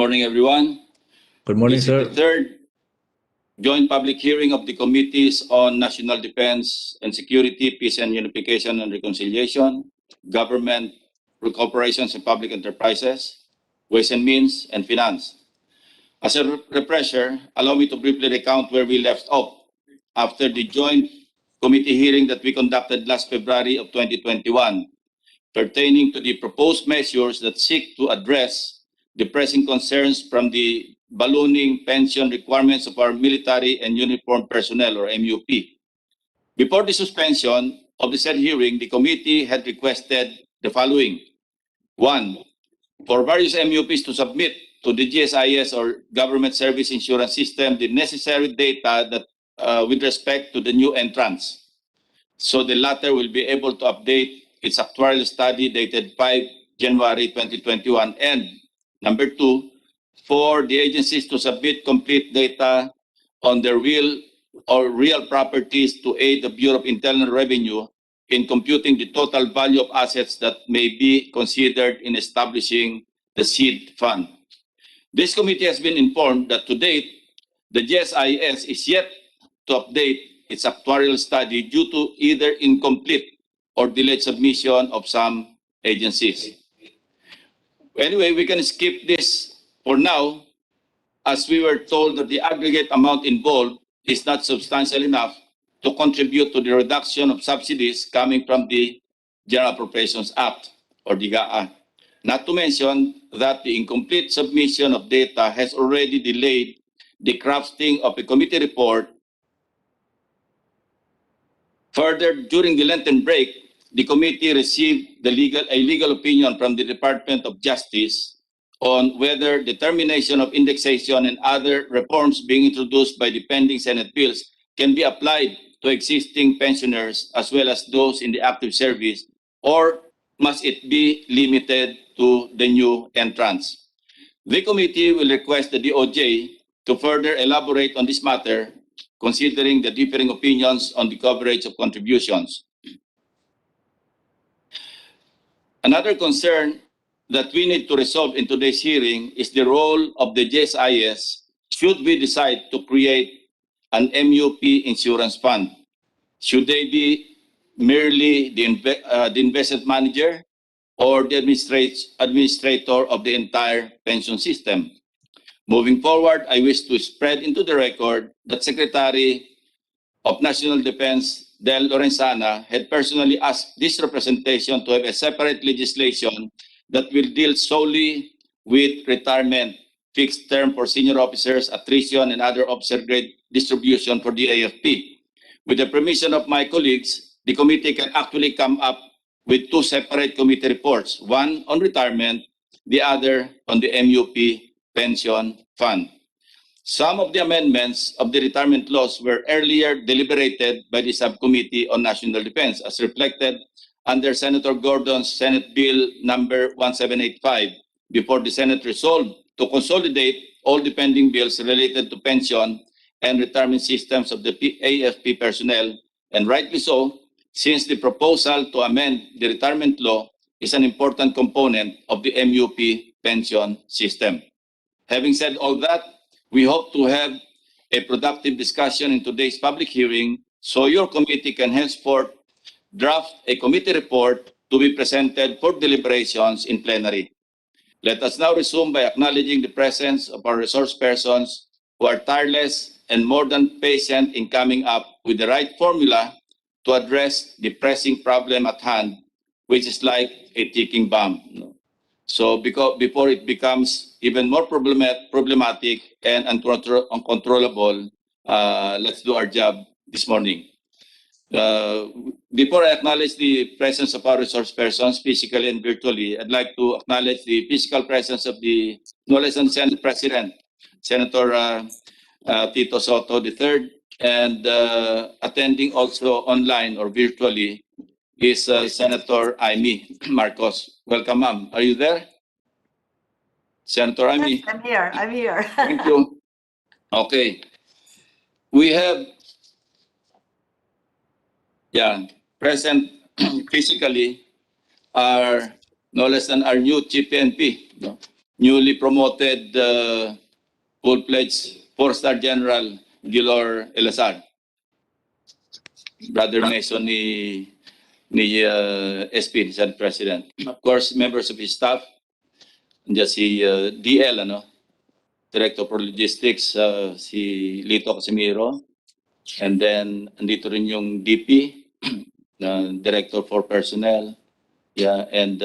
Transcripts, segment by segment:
morning, everyone. Good morning, This sir. is the third joint public hearing of the Committees on National Defense and Security, Peace and Unification and Reconciliation, Government, Corporations and Public Enterprises, Ways and Means, and Finance. As a refresher, allow me to briefly recount where we left off after the joint committee hearing that we conducted last February of 2021, pertaining to the proposed measures that seek to address the pressing concerns from the ballooning pension requirements of our military and uniformed personnel, or MUP. Before the suspension of the said hearing, the committee had requested the following. One, for various MUPs to submit to the GSIS, or Government Service Insurance System, the necessary data that with respect to the new entrants. So the latter will be able to update its actuarial study dated 5 January 2021. And number two, for the agencies to submit complete data on their real properties to aid the Bureau of Internal Revenue in computing the total value of assets that may be considered in establishing the seed fund. This committee has been informed that to date, the GSIS is yet to update its actuarial study due to either incomplete or delayed submission of some agencies. Anyway, we can skip this for now, as we were told that the aggregate amount involved is not substantial enough to contribute to the reduction of subsidies coming from the General Appropriations Act, or the GAA. Not to mention that the incomplete submission of data has already delayed the crafting of a committee report. Further, during the Lenten break, the committee received a legal opinion from the Department of Justice on whether the termination of indexation and other reforms being introduced by the pending Senate bills can be applied to existing pensioners as well as those in the active service, or must it be limited to the new entrants. The committee will request the DOJ to further elaborate on this matter, considering the differing opinions on the coverage of contributions. Another concern that we need to resolve in today's hearing is the role of the GSIS should we decide to create an MUP insurance fund. Should they be merely the investment manager or the administrator of the entire pension system? Moving forward, I wish to spread into the record that Secretary of National Defense Del Lorenzana had personally asked this representation to have a separate legislation that will deal solely with retirement, fixed term for senior officers, attrition, and other officer grade distribution for the AFP. With the permission of my colleagues, the committee can actually come up with two separate committee reports, one on retirement, the other on the MUP pension fund. Some of the amendments of the retirement laws were earlier deliberated by the Subcommittee on National Defense, as reflected under Senator Gordon's Senate Bill number 1785, before the Senate resolved to consolidate all the pending bills related to pension and retirement systems of the AFP personnel, and rightly so, since the proposal to amend the retirement law is an important component of the MUP pension system. Having said all that, we hope to have a productive discussion in today's public hearing, so your committee can henceforth draft a committee report to be presented for deliberations in plenary. Let us now resume by acknowledging the presence of our resource persons who are tireless and more than patient in coming up with the right formula to address the pressing problem at hand, which is like a ticking bomb. So before it becomes even more problematic and uncontrollable, let's do our job this morning. Before I acknowledge the presence of our resource persons, physically and virtually, I'd like to acknowledge the physical presence of the Knowledge Senate President, Senator Tito Soto III, and attending also online or virtually is Senator Amy Marcos. Welcome, ma'am. Are you there? Senator Amy? Yes, I'm here. Thank you. Okay. We have, present physically are no less than our new Chief PNP, newly promoted full-fledged four-star General Gilor Elazar. Brother Mason ni SP, ni Senate President. Of course, members of his staff, nandiyan si DL, Director for Logistics, si Lito Casimiro. And then, andito rin yung DP, Director for Personnel, yeah, and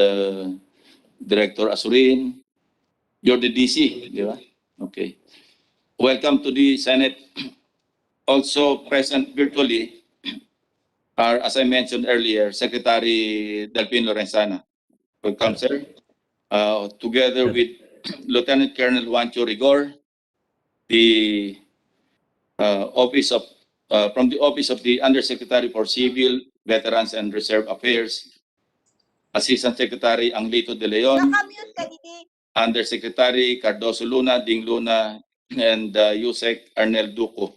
Director Asurin. You're the DC, di ba? Okay. Welcome to the Senate. Also present virtually are, as I mentioned earlier, Secretary Delphine Lorenzana. Welcome, sir. Together with Lieutenant Colonel Juancho Rigor, the from the Office of the Undersecretary for Civil, Veterans and Reserve Affairs, Assistant Secretary Anglito De Leon, Undersecretary Cardoso Luna, Ding Luna, and Yusek Arnel Duco.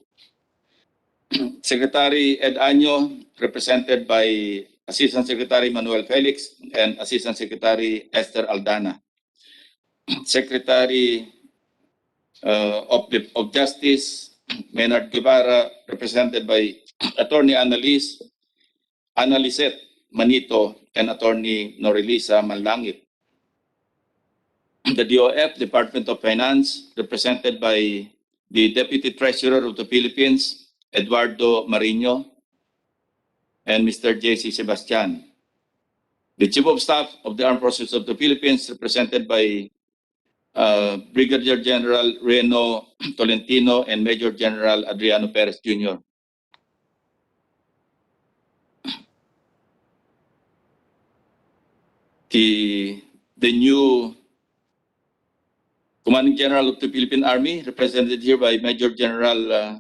Secretary Ed Año, represented by Assistant Secretary Manuel Felix and Assistant Secretary Esther Aldana. Secretary of Justice Maynard Guevara, represented by Attorney Annalise Manito and Attorney Norilisa Manlangit. The DOF, Department of Finance, represented by the Deputy Treasurer of the Philippines, Eduardo Marino, and Mr. J.C. Sebastian. The Chief of Staff of the Armed Forces of the Philippines, represented by Brigadier General Reno Tolentino and Major General Adriano Perez Jr. The new Commanding General of the Philippine Army, represented here by Major General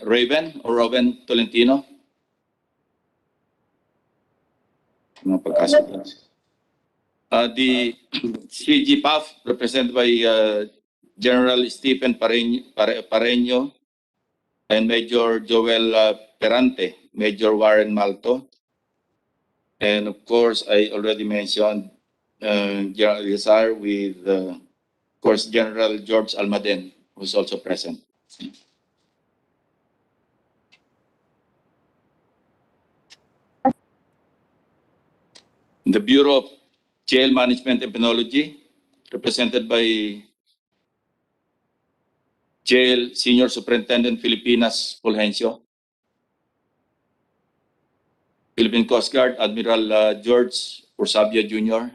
Raven Tolentino. The CG PAF, represented by General Stephen Pareño and Major Joel Perante, Major Warren Malto. And of course, I already mentioned General Elazar with, of course, General George Almaden, who's also present. The Bureau of Jail Management and Penology, represented by Jail Senior Superintendent Filipinas Fulgencio. Philippine Coast Guard, Admiral George Orsabia Jr.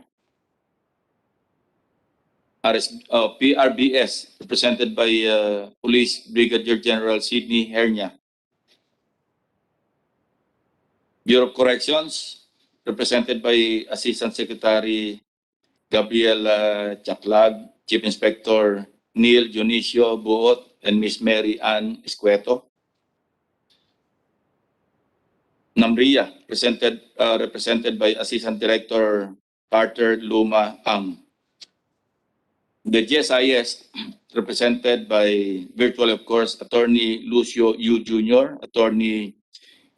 AFP-RSBS, represented by Police Brigadier General Sidney Hernia. Bureau of Corrections, represented by Assistant Secretary Gabriel Chaklag, Chief Inspector Neil Dionisio Buot, and Miss Mary Ann Escueto. NAMRIA, represented by Assistant Director Carter Luma Ang. The GSIS, represented by virtually, of course, Attorney Lucio Yu Jr., Attorney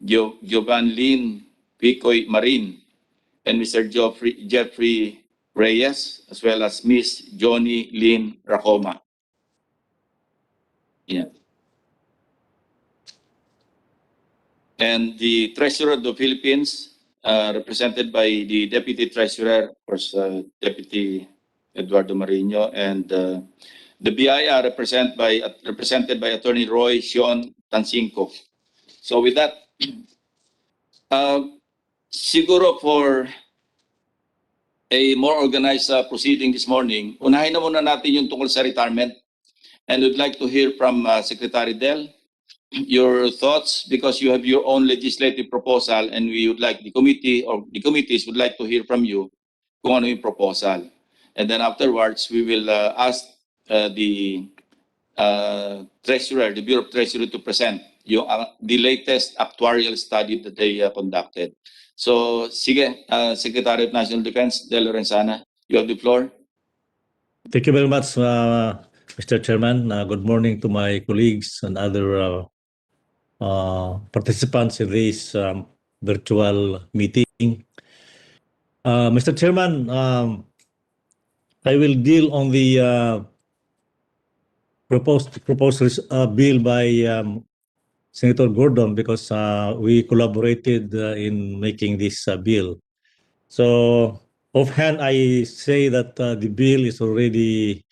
Giovanni Lin Picoy Marin, and Mr. Jeffrey Reyes, as well as Miss Johnny Lynn Racoma. Yeah. And the Treasurer of the Philippines, represented by the Deputy Treasurer, of course, Deputy Eduardo Marino, and the BIR represented by Attorney Roy Sean Tansinko. So with that, siguro for a more organized proceeding this morning, unahin na muna natin yung tungkol sa retirement. And we'd like to hear from Secretary Del your thoughts, because you have your own legislative proposal, and we would like the committee or the committees would like to hear from you kung ano yung proposal. And then afterwards, we will ask the Treasurer, the Bureau of Treasury, to present yung, the latest actuarial study that they conducted. So, sige, Secretary of National Defense, Del Lorenzana, you have the floor. Thank you very much, Mr. Chairman. Good morning to my colleagues and other participants in this virtual meeting. Mr. Chairman, I will deal on the proposed bill by Senator Gordon because we collaborated in making this bill. So offhand, I say that the bill is already,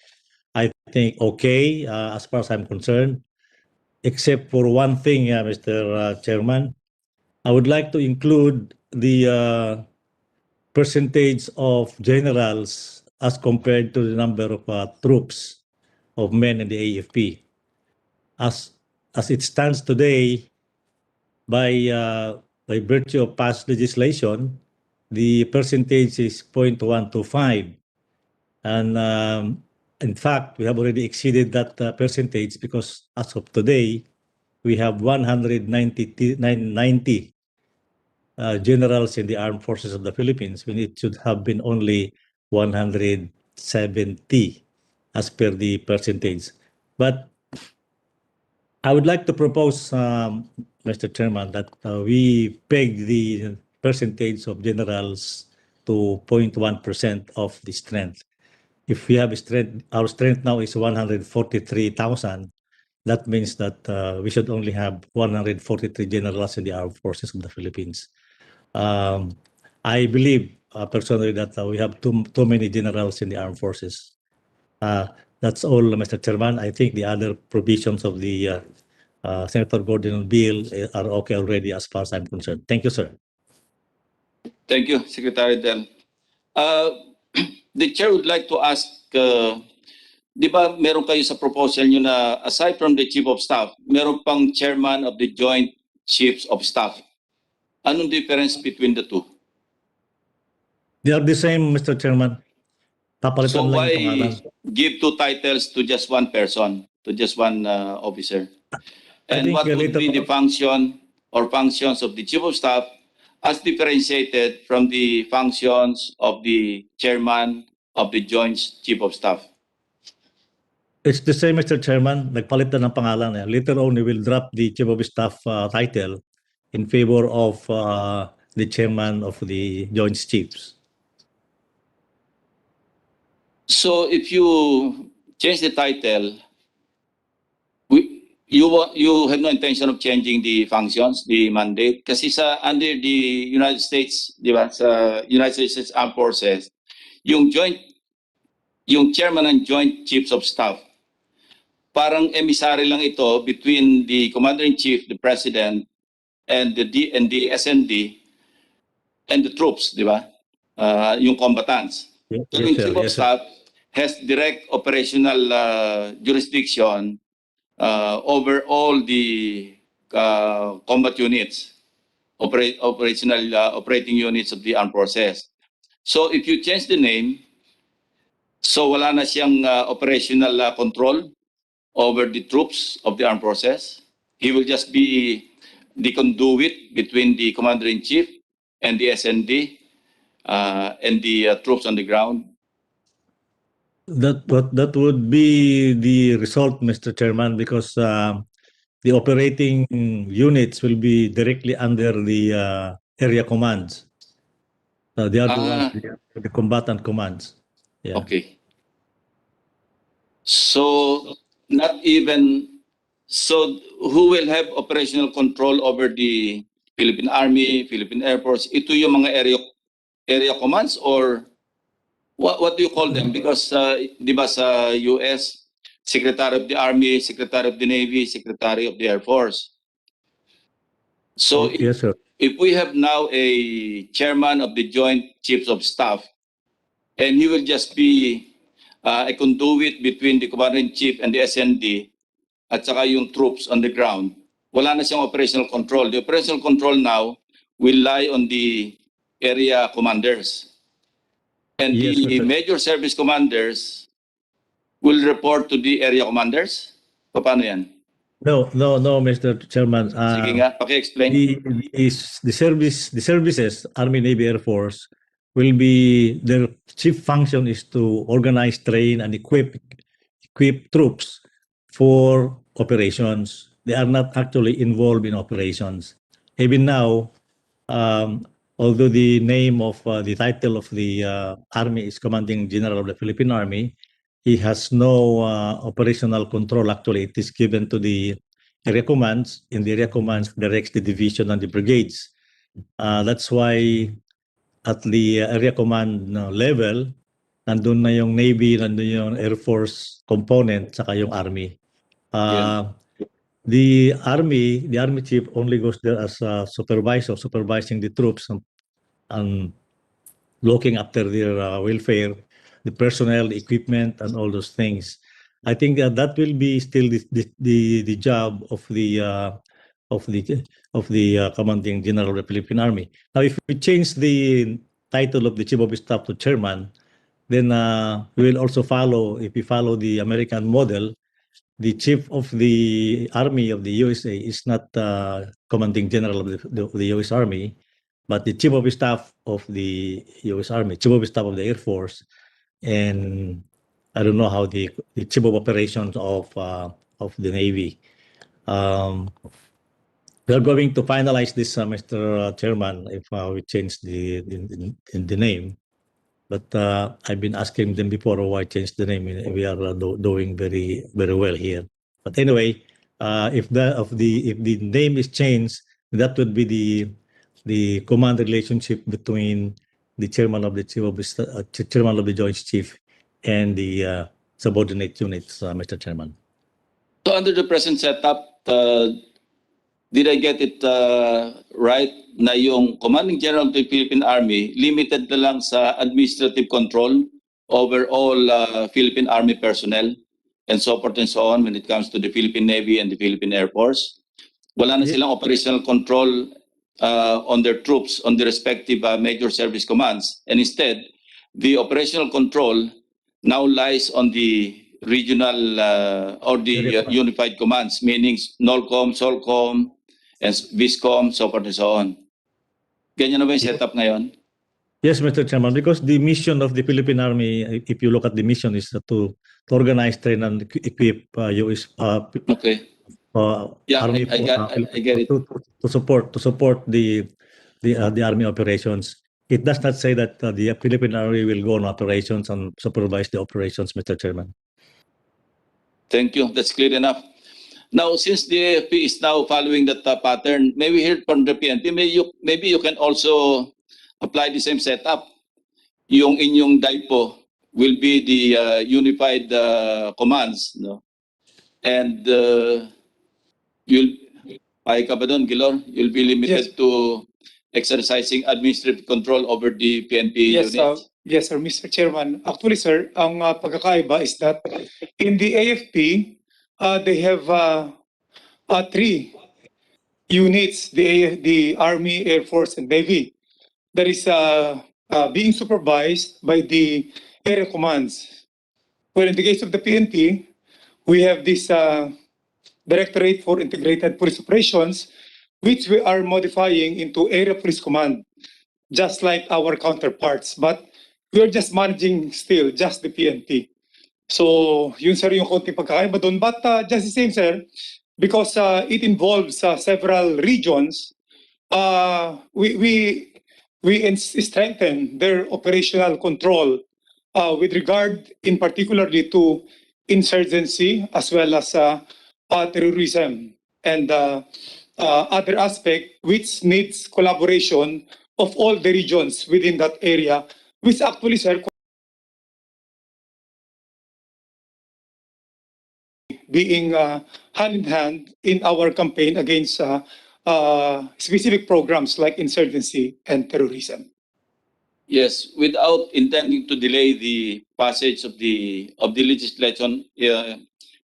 I think, okay as far as I'm concerned, except for one thing, Mr. Chairman. I would like to include the percentage of generals as compared to the number of troops of men in the AFP. As it stands today, by virtue of past legislation, the percentage is 0.125. And in fact, we have already exceeded that percentage because as of today, we have 190 generals in the armed forces of the Philippines when it should have been only 170 as per the percentage. But I would like to propose, Mr. Chairman, that we peg the percentage of generals to 0.1% of the strength. If we have strength, our strength now is 143,000. That means that we should only have 143 generals in the armed forces of the Philippines. I believe personally that we have too many generals in the armed forces. That's all, Mr. Chairman. I think the other provisions of the Senator Gordon bill are okay already as far as I'm concerned. Thank you, sir. Thank you, Secretary Del. The chair would like to ask, di ba meron kayo sa proposal nyo na aside from the Chief of Staff, meron pang Chairman of the Joint Chiefs of Staff. Anong difference between the two? They are the same, Mr. Chairman. Papalitan So lang why yung pangalan. give two titles to just one person, to just one officer? I And think what would later be the on- function or functions of the Chief of Staff as differentiated from the functions of the Chairman of the Joint Chief of Staff? It's the same, Mr. Chairman. Nagpalitan ng pangalan. Later on, we will drop the Chief of Staff title in favor of the Chairman of the Joint Chiefs. So if you change the title, you have no intention of changing the functions, the mandate? Kasi sa under the United States, di ba, sa United States Armed Forces, yung Chairman and Joint Chiefs of Staff, parang emissary lang ito between the Commander-in-Chief, the President, and the SND, and the troops, di ba? Yung combatants. Pero yung Chief of Yes, sir. Staff has direct operational jurisdiction over all the combat units, operating units of the armed forces. So if you change the name, so wala na siyang operational control over the troops of the armed forces. He will just be the conduit between the Commander-in-Chief and the SND and the troops on the ground. That would be the result, Mr. Chairman, because the operating units will be directly under the area commands. They are the ones, the combatant commands. Yeah. Okay. So not even, so who will have operational control over the Philippine Army, Philippine Air Force? Ito yung mga area commands, or what do you call them? Because di ba sa US, Secretary of the Army, Secretary of the Navy, Secretary of the Air Force. So Yes, sir. if we have now a Chairman of the Joint Chiefs of Staff, and he will just be a conduit between the Commander-in-Chief and the SND at saka yung troops on the ground, wala na siyang operational control. The operational control now will lie on the area commanders. And Yes, the Mr. major service commanders will report to the area commanders? Paano yan? No, Mr. Chairman. Sige nga, paki-explain. The services, Army, Navy, Air Force, will be, their chief function is to organize, train, and equip troops for operations. They are not actually involved in operations. Even now, although the name of the title of the Army is Commanding General of the Philippine Army, he has no operational control. Actually, it is given to the area commands, and the area commands directs the division and the brigades. That's why at the area command level, nandun na yung Navy, nandun yung Air Force component, saka yung Army. The Army chief only goes there as a supervisor, supervising the troops and looking after their welfare, the personnel, the equipment, and all those things. I think that will be still the job of the commanding general of the Philippine Army. Now, if we change the title of the chief of staff to chairman, then we will also follow. If we follow the American model, the chief of the Army of the USA is not commanding general of the US Army, but the chief of staff of the US Army, chief of staff of the Air Force, and I don't know how the chief of operations of the Navy. We are going to finalize this, Mr. Chairman, if we change the name. But I've been asking them before why change the name. We are doing very well here. But anyway, if the name is changed, that would be the command relationship between the chairman of the chairman of the Joint Chief and the subordinate units, Mr. Chairman. So under the present setup, did I get it right na yung Commanding General of the Philippine Army limited na lang sa administrative control over all Philippine Army personnel and so forth and so on when it comes to the Philippine Navy and the Philippine Air Force? Wala na silang operational control on their troops, on the respective major service commands, and instead, the operational control now lies on the regional or the unified commands, meaning NOLCOM, SOLCOM, and VISCOM, so forth and so on. Ganyan na ba yung setup ngayon? Yes, Mr. Chairman, because the mission of the Philippine Army, if you look at the mission, is to organize, train, and equip US Okay. Yeah, Army I get it. to support the Army operations. It does not say that the Philippine Army will go on operations and supervise the operations, Mr. Chairman. Thank you. That's clear enough. Now, since the AFP is now following that pattern, maybe hear from the PNP, maybe you can also apply the same setup. Yung inyong DIPO will be the unified commands, no? And you'll, ay ka ba doon, Gilor? You'll be limited to exercising administrative control over the PNP unit. Yes, sir, Mr. Chairman. Actually, sir, ang pagkakaiba is that in the AFP, they have three units, the Army, Air Force, and Navy, that is being supervised by the area commands. Well, in the case of the PNP, we have this Directorate for Integrated Police Operations, which we are modifying into Area Police Command, just like our counterparts. But we are just managing still just the PNP. So yun sir yung konting pagkakaiba doon. But just the same sir, because it involves several regions, we strengthen their operational control with regard in particularly to insurgency as well as terrorism and other aspect which needs collaboration of all the regions within that area, which actually sir being hand in hand in our campaign against specific programs like insurgency and terrorism. Yes, without intending to delay the passage of the legislation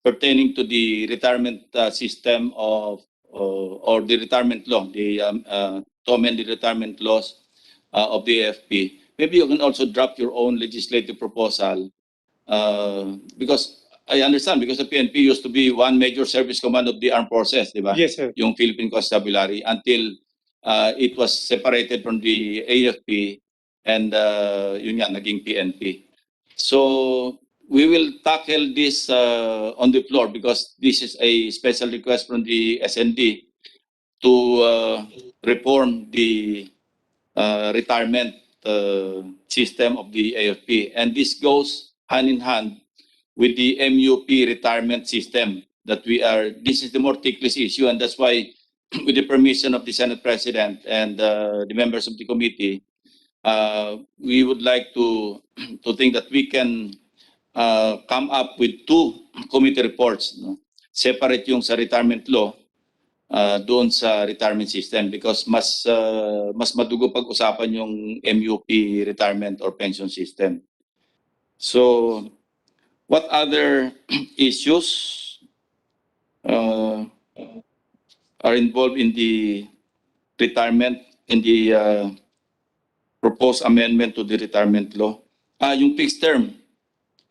pertaining to the retirement system of or the retirement law, to amend the retirement laws of the AFP. Maybe you can also draft your own legislative proposal because I understand because the PNP used to be one major service command of the armed forces, di ba? Yes, sir. Yung Philippine Constabulary until it was separated from the AFP and yun nga, naging PNP. So we will tackle this on the floor because this is a special request from the SND to reform the retirement system of the AFP. And this goes hand in hand with the MUP retirement system that this is the more ticklish issue, and that's why with the permission of the Senate President and the members of the committee, we would like to think that we can come up with two committee reports, no? Separate yung sa retirement law, doon sa retirement system, because mas madugo pag-usapan yung MUP retirement or pension system. So, what other issues are involved in the retirement, in the proposed amendment to the retirement law? Yung fixed term.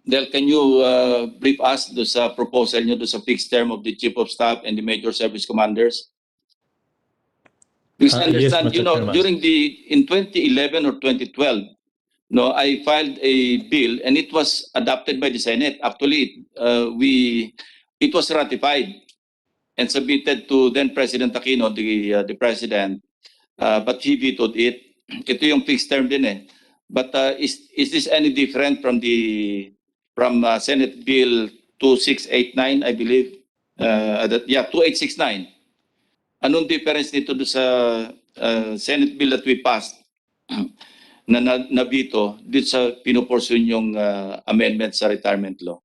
Del, can you brief us do sa proposal nyo do sa fixed term of the Chief of Staff and the Major Service Commanders? Because I Yes, understand, Mr. Chairman. in 2011 or 2012, no, I filed a bill and it was adopted by the Senate. Actually, it was ratified and submitted to then President Aquino, the President, but he vetoed it. Ito yung fixed term din eh. But is this any different from Senate Bill 2689, I believe? 2869. Anong difference nito do sa Senate Bill that we passed na nabito dito sa pinuporsun yung amendment sa retirement law?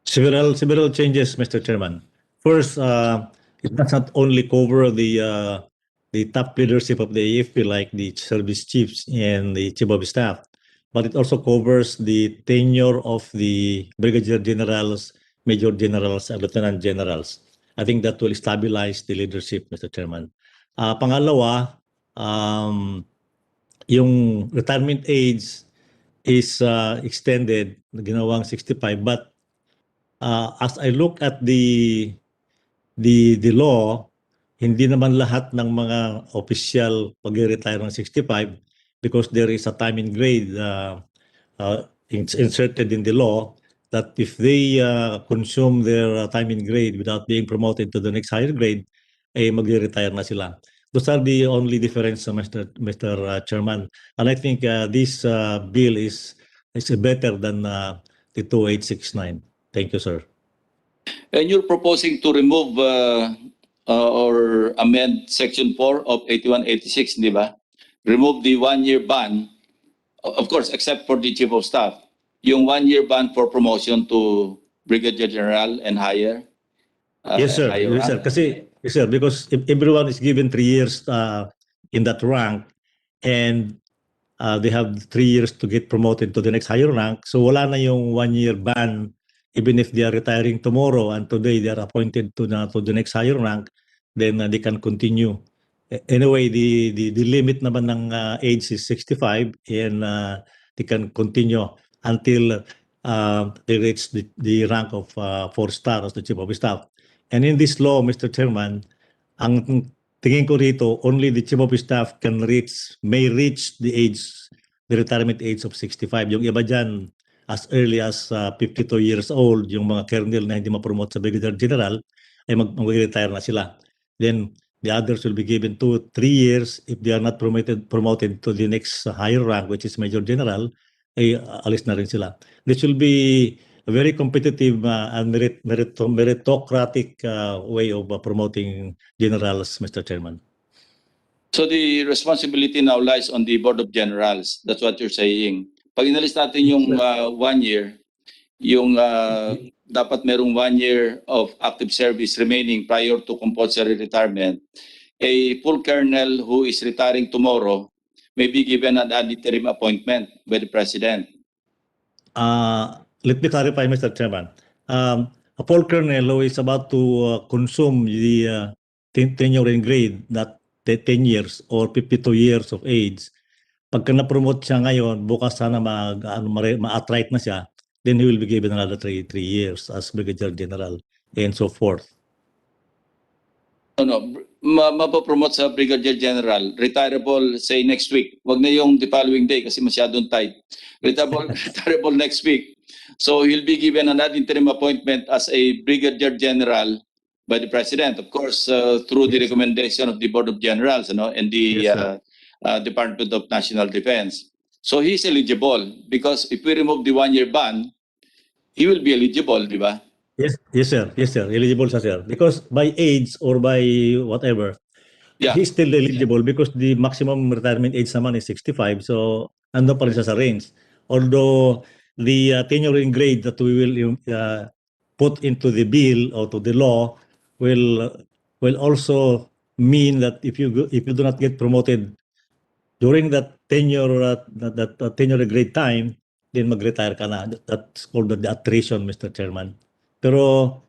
Several changes, Mr. Chairman. First, it does not only cover the top leadership of the AFP, like the service chiefs and the chief of staff, but it also covers the tenure of the brigadier generals, major generals, and lieutenant generals. I think that will stabilize the leadership, Mr. Chairman. Pangalawa, yung retirement age is extended, ginawang 65, but as I look at the law, hindi naman lahat ng mga official mag-retire ng 65 because there is a time and grade inserted in the law that if they consume their time and grade without being promoted to the next higher grade, ay mag-retire na sila. Those are the only difference, Mr. Chairman. And I think this bill is better than the 2869. Thank you, sir. And you're proposing to remove or amend Section 4 of 8186, di ba? Remove the one-year ban, of course, except for the Chief of Staff. Yung one-year ban for promotion to Brigadier General and higher. Yes, sir. higher Yes, sir. rank. Yes, sir. Because if everyone is given 3 years in that rank, and they have 3 years to get promoted to the next higher rank, so wala na yung 1-year ban. Even if they are retiring tomorrow and today they are appointed to the next higher rank, then they can continue. Anyway, the limit naman ng age is 65, and they can continue until they reach the rank of 4-star as the Chief of Staff. And in this law, Mr. Chairman, ang tingin ko rito, only the Chief of Staff may reach the retirement age of 65. Yung iba dyan, as early as 52 years old, yung mga colonel na hindi ma-promote sa Brigadier General, ay mag-retire na sila. Then, the others will be given 2-3 years. If they are not promoted to the next higher rank, which is Major General, ay alis na rin sila. This will be a very competitive and meritocratic way of promoting generals, Mr. Chairman. So the responsibility now lies on the Board of Generals. That's what you're saying. Pag inalis natin yung 1 year, yung dapat merong 1 year of active service remaining prior to compulsory retirement, a full colonel who is retiring tomorrow may be given an ad interim appointment by the President. Let me clarify, Mr. Chairman. A full colonel who is about to consume the tenure and grade, that 10 years or 52 years of age, pagka na-promote siya ngayon, bukas sana ma-attrite na siya, then he will be given another 3 years as Brigadier General and so forth. No, mapopromote sa Brigadier General, retireable say next week. Wag na yung the following day kasi masyadong tight. Retireable next week. So he'll be given an ad interim appointment as a Brigadier General by the President, of course, through the recommendation of the Board of Generals, and the Yes, sir. Department of National Defense. So he's eligible because if we remove the 1-year ban, he will be eligible, di ba? Yes, yes, sir. Yes, sir. Eligible siya, sir. Because by age or by whatever, Yeah. he's still eligible because the maximum retirement age naman is 65. So, ando pa rin siya sa range. Although, the tenure in grade that we will put into the bill or to the law will also mean that if you do not get promoted during that tenure tenure grade time, then mag-retire ka na. That's called the attrition, Mr. Chairman. Pero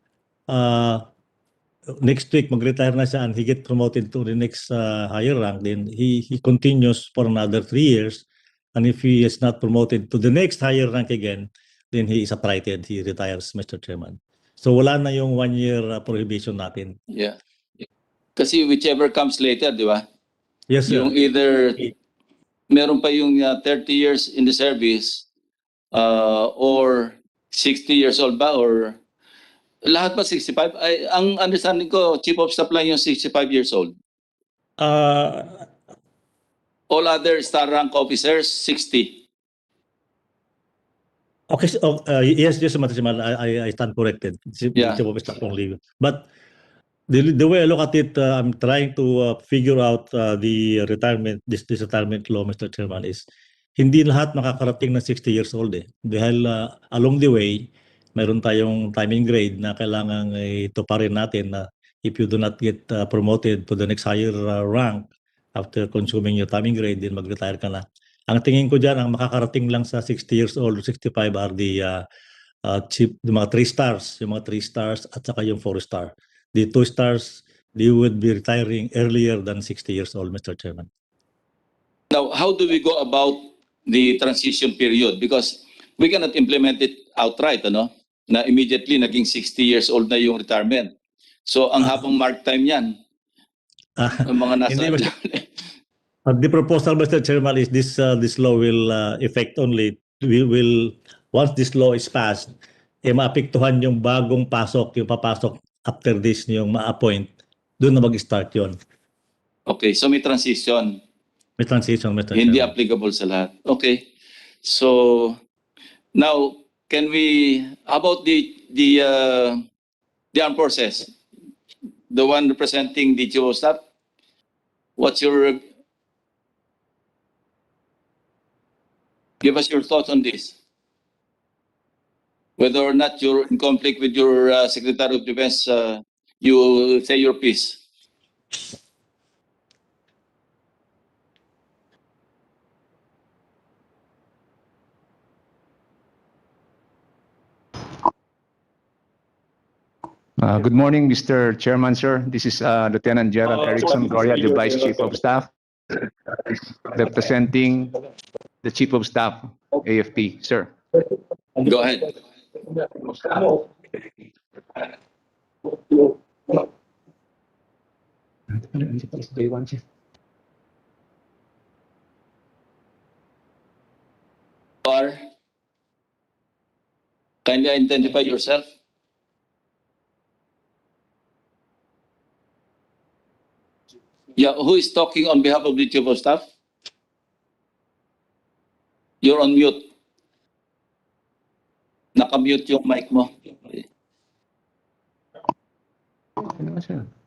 next week mag-retire na siya and he get promoted to the next higher rank, then he continues for another 3 years. And if he is not promoted to the next higher rank again, then he is uprighted. He retires, Mr. Chairman. So wala na yung 1-year prohibition natin. Yeah. Kasi whichever comes later, di ba? Yes, sir. Yung either meron pa yung 30 years in the service or 60 years old ba or lahat ba 65? Ay, ang understanding ko, Chief of Staff lang yung 65 years old. Uh, All other star rank officers, 60. Okay, yes, Mr. Chairman, I stand corrected. Yeah. Chief of Staff only. But the way I look at it, I'm trying to figure out the retirement, this retirement law, Mr. Chairman, is hindi lahat makakarating ng 60 years old eh. Dahil along the way, mayroon tayong timing grade na kailangan ituparin natin na if you do not get promoted to the next higher rank after consuming your timing grade, then mag-retire ka na. Ang tingin ko dyan, ang makakarating lang sa 60 years old or 65 are the mga 3 stars, yung mga 3 stars at saka yung 4 star. The 2 stars, they would be retiring earlier than 60 years old, Mr. Chairman. Now, how do we go about the transition period? Because we cannot implement it outright, ano? Na immediately naging 60 years old na yung retirement. So, ang habang mark time yan, ang mga nasa... Hindi, the proposal, Mr. Chairman, is this law will affect only, will once this law is passed, maapektuhan yung bagong pasok, yung papasok after this, yung ma-appoint, doon na mag-start yon. Okay, so may transition. May transition, Mr. Hindi Chairman. applicable sa lahat. Okay. So, now, can we, how about the armed forces? The one representing the Chief of Staff? What's your, give us your thoughts on this. Whether or not you're in conflict with your Secretary of Defense, you say your piece. Good morning, Mr. Chairman, sir. This is Lieutenant Gerald Erickson Gloria, the Vice Chief of Staff, representing the Chief of Staff, AFP, sir. Go ahead. Or kindly identify yourself. Yeah, who is talking on behalf of the Chief of Staff? You're on mute. Naka-mute yung mic mo.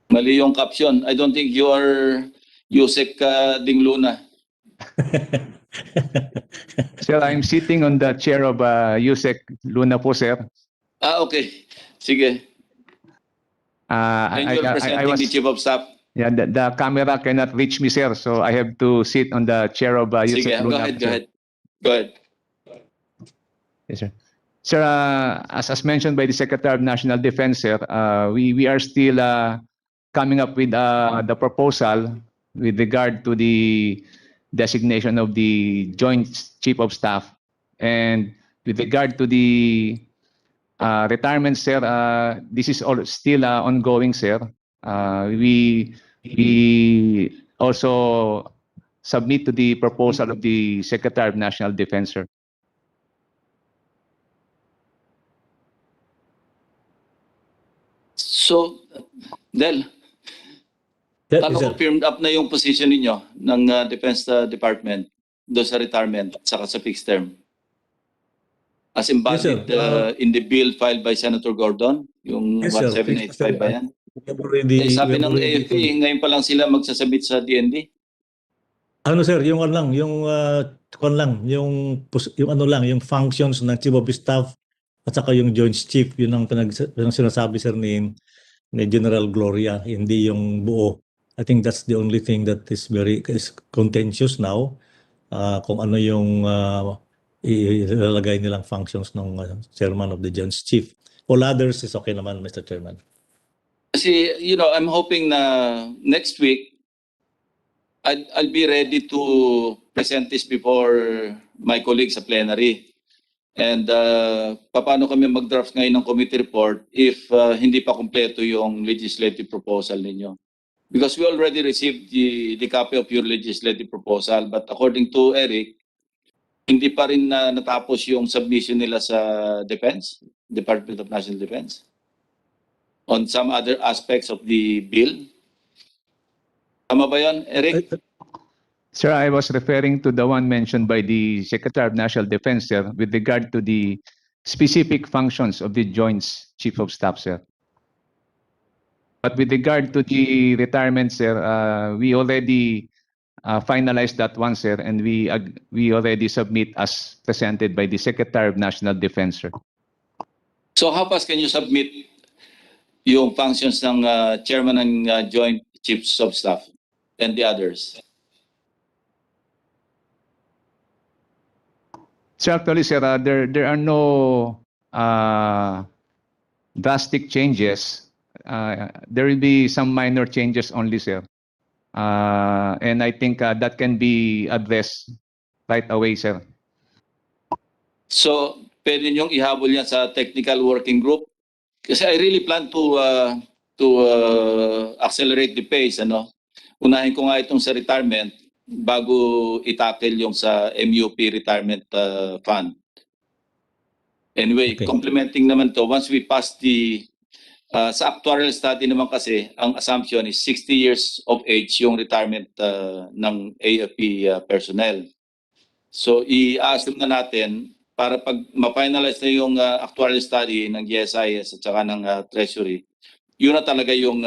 Mali yung caption. I don't think you are Yusek Ding Luna. Sir, I'm sitting on the chair of Yusek Luna po, sir. Okay. Sige. And you're representing the Chief of Staff. Yeah, the camera cannot reach me, sir, so I have to sit on the chair of Yusek Sige, Luna. go ahead. Go ahead. Yes, sir. Sir, as mentioned by the Secretary of National Defense, sir, we are still coming up with the proposal with regard to the designation of the Joint Chief of Staff. And with regard to the retirement, sir, this is all still ongoing, sir. We also submit to the proposal of the Secretary of National Defense, sir. So, Del, Paano sir. confirmed up na yung position ninyo ng Defense Department doon sa retirement at saka sa fixed term? As embodied Yes, sir. in the bill filed by Senator Gordon, yung Yes, sir. 1785 ba yan? We have already, Sabi we have ng already- AFP, ngayon pa lang sila magsasabit sa DND. Ano sir, yung ano lang, yung functions ng Chief of Staff at saka yung Joint Chief, yun ang yung sinasabi sir ni General Gloria, hindi yung buo. I think that's the only thing that is contentious now. Kung ano yung ilalagay nilang functions ng Chairman of the Joint Chief. All others is okay naman, Mr. Chairman. Kasi, I'm hoping na next week, I'll be ready to present this before my colleagues sa plenary. And paano kami mag-draft ngayon ng committee report if hindi pa kumpleto yung legislative proposal ninyo? Because we already received the copy of your legislative proposal, but according to Eric, hindi pa rin natapos yung submission nila sa Defense, Department of National Defense, on some other aspects of the bill. Tama ba yun, Eric? Sir, I was referring to the one mentioned by the Secretary of National Defense, sir, with regard to the specific functions of the Joint Chief of Staff, sir. But with regard to the retirement, sir, we already finalized that one, sir, and we already submit as presented by the Secretary of National Defense, sir. So how fast can you submit yung functions ng Chairman ng Joint Chiefs of Staff and the others? So actually, sir, there are no drastic changes. There will be some minor changes only, sir. And I think that can be addressed right away, sir. So pwede niyong ihabol yan sa technical working group? Kasi I really plan to accelerate the pace. Unahin ko nga itong sa retirement bago itackle yung sa MUP retirement fund. Anyway, Okay. complementing naman to, once we pass sa actuarial study naman kasi, ang assumption is 60 years of age yung retirement ng AFP personnel. So i-assume na natin para pag ma-finalize na yung actuarial study ng GSIS at saka ng Treasury, yun na talaga yung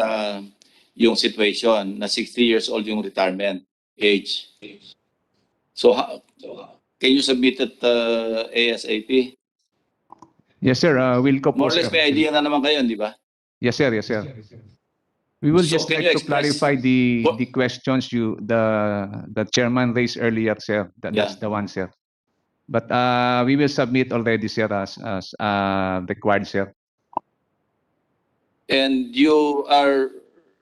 situation na 60 years old yung retirement age. So can you submit it ASAP? Yes, sir. We'll More or compose, less sir. may idea na naman kayo, di ba? Yes, sir. Yes, sir. We will So just can like you to express- clarify the questions the chairman raised earlier, sir. That's the one, sir. But we will submit already, sir, as required, sir. And you are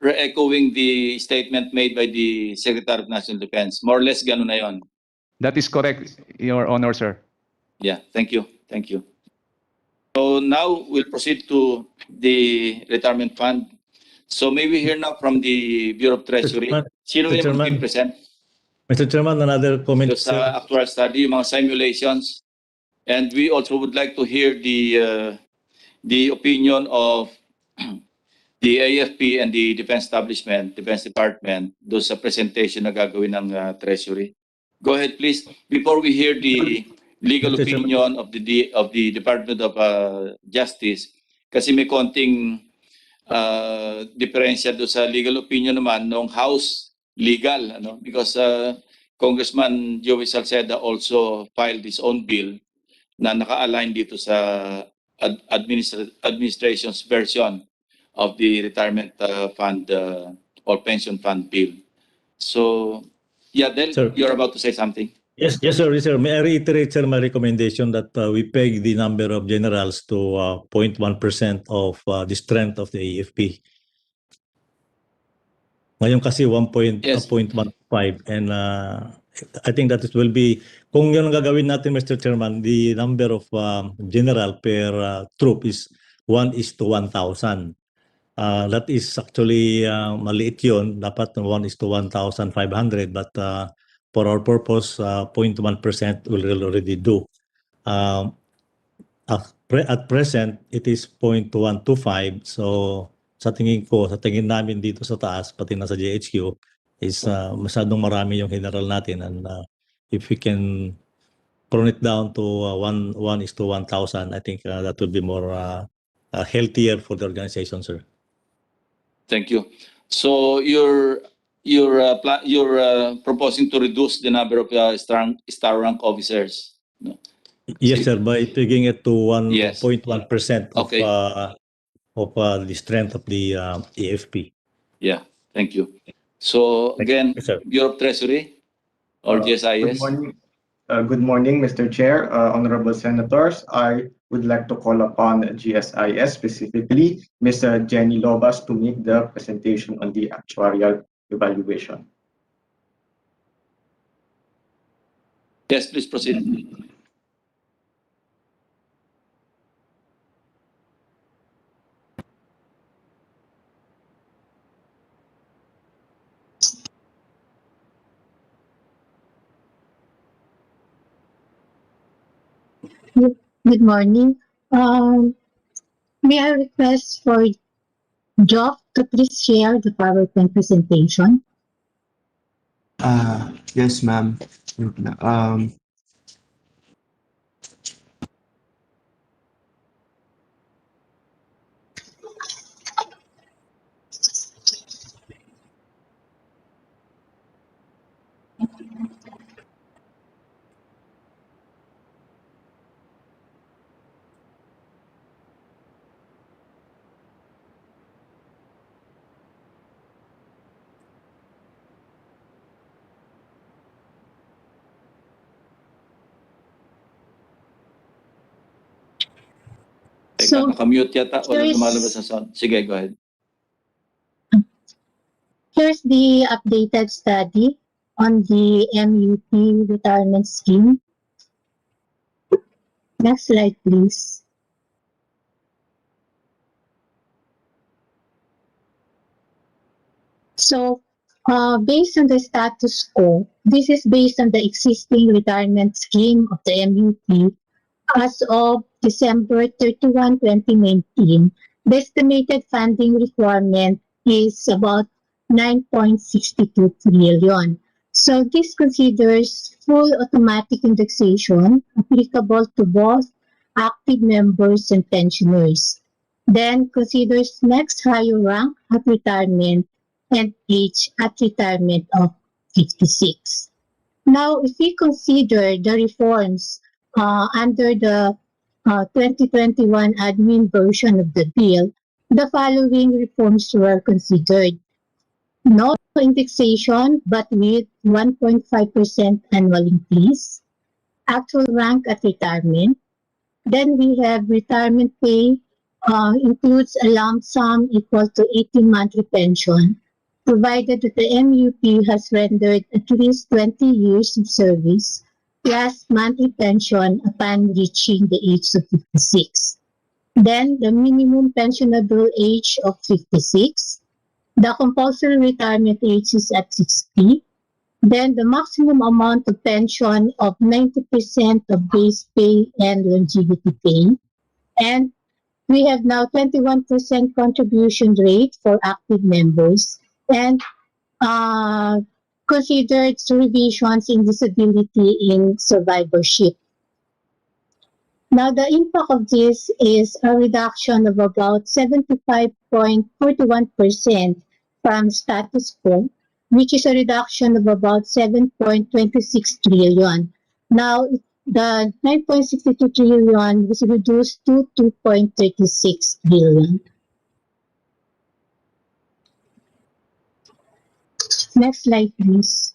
re-echoing the statement made by the Secretary of National Defense. More or less ganun na yon. That is correct, Your Honor, sir. Yeah, thank you. Thank you. So now we'll proceed to the retirement fund. So may we hear now from the Bureau of Treasury. Chairman, Sino Mr. yung Chairman. mag-present? Mr. Chairman, another comment, Sa sir. actual study, yung mga simulations. And we also would like to hear the opinion of the AFP and the Defense Establishment, Defense Department, doon sa presentation na gagawin ng Treasury. Go ahead, please. Before we hear the legal Mr. Chairman. opinion of the Department of Justice, kasi may konting diferensya doon sa legal opinion naman ng House Legal, because Congressman Joey Salceda also filed his own bill na naka-align dito sa administration's version of the retirement fund or pension fund bill. So, yeah, Del, Sir. you're about to say something. Yes, sir. May I reiterate, sir, my recommendation that we peg the number of generals to 0.1% of the strength of the AFP. Ngayon kasi 1.15 Yes. and I think that it will be, kung yun ang gagawin natin, Mr. Chairman, the number of general per troop is 1:1,000. That is actually maliit yun. Dapat 1:1,500, but for our purpose, 0.1% will already do. At present, it is 0.125. So sa tingin namin dito sa taas, pati na sa JHQ, is masyadong marami yung general natin. And if we can prune it down to 1:1,000, I think that would be more healthier for the organization, sir. Thank you. So you're proposing to reduce the number of star rank officers. No? Yes, sir, by taking it to Yes. 1.1% Okay. of the strength of the AFP. Yeah. Thank you. So Thank you, again, sir. Bureau of Treasury or Good GSIS. morning. Good morning, Mr. Chair, honorable senators. I would like to call upon GSIS, specifically Ms. Jenny Lobas, to make the presentation on the actuarial evaluation. Yes, please proceed. Good morning. May I request for Geoff to please share the PowerPoint presentation? Yes, ma'am. Teka, So, nakamute yata. Wala here's- lumalabas na sound. Sige, go ahead. Here's the updated study on the MUP retirement scheme. Next slide, please. So, based on the status quo, this is based on the existing retirement scheme of the MUP. As of December 31, 2019, the estimated funding requirement is about 9.62 trillion. So this considers full automatic indexation applicable to both active members and pensioners. Then considers next higher rank at retirement and age at retirement of 56. Now, if we consider the reforms under the 2021 admin version of the bill, the following reforms were considered. No indexation, but with 1.5% annual increase, actual rank at retirement. Then we have retirement pay includes a lump sum equal to 18 monthly pension, provided that the MUP has rendered at least 20 years of service, plus monthly pension upon reaching the age of 56. Then the minimum pensionable age of 56. The compulsory retirement age is at 60. Then the maximum amount of pension of 90% of base pay and longevity pay. And we have now 21% contribution rate for active members and considered revisions in disability in survivorship. Now, the impact of this is a reduction of about 75.41% from status quo, which is a reduction of about 7.26 trillion. Now, the 9.62 trillion was reduced to 2.36 trillion. Next slide, please.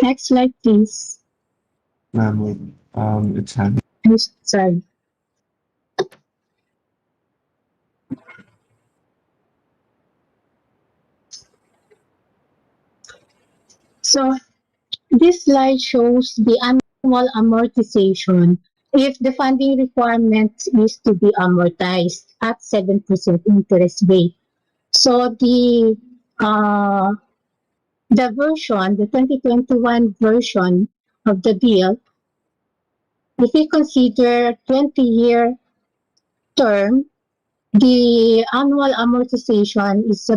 Next slide, please. Ma'am, wait. It's hand. I'm sorry. So this slide shows the annual amortization if the funding requirement is to be amortized at 7% interest rate. So the the version, the 2021 version of the bill, if we consider 20-year term, the annual amortization is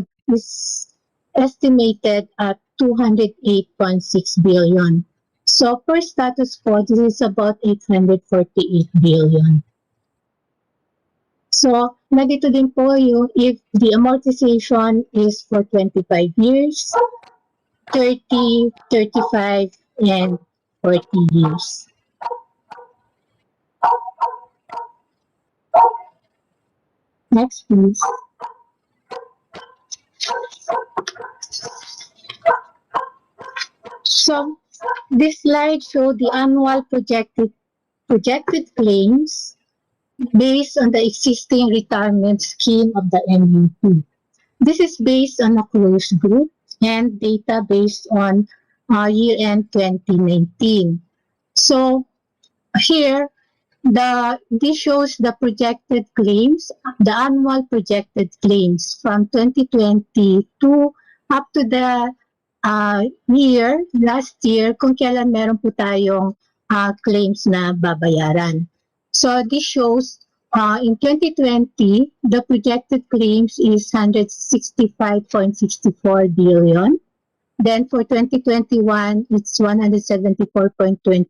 estimated at 208.6 billion. So per status quo, this is about 848 billion. So nandito din po yung if the amortization is for 25 years, 30, 35, and 40 years. Next, please. So this slide shows the annual projected claims based on the existing retirement scheme of the MUP. This is based on a closed group and data based on year-end 2019. So here, this shows the projected claims, the annual projected claims from 2020 to up to the last year, kung kailan meron po tayong claims na babayaran. So this shows in 2020, the projected claims is 165.64 billion. Then for 2021, it's 174.26.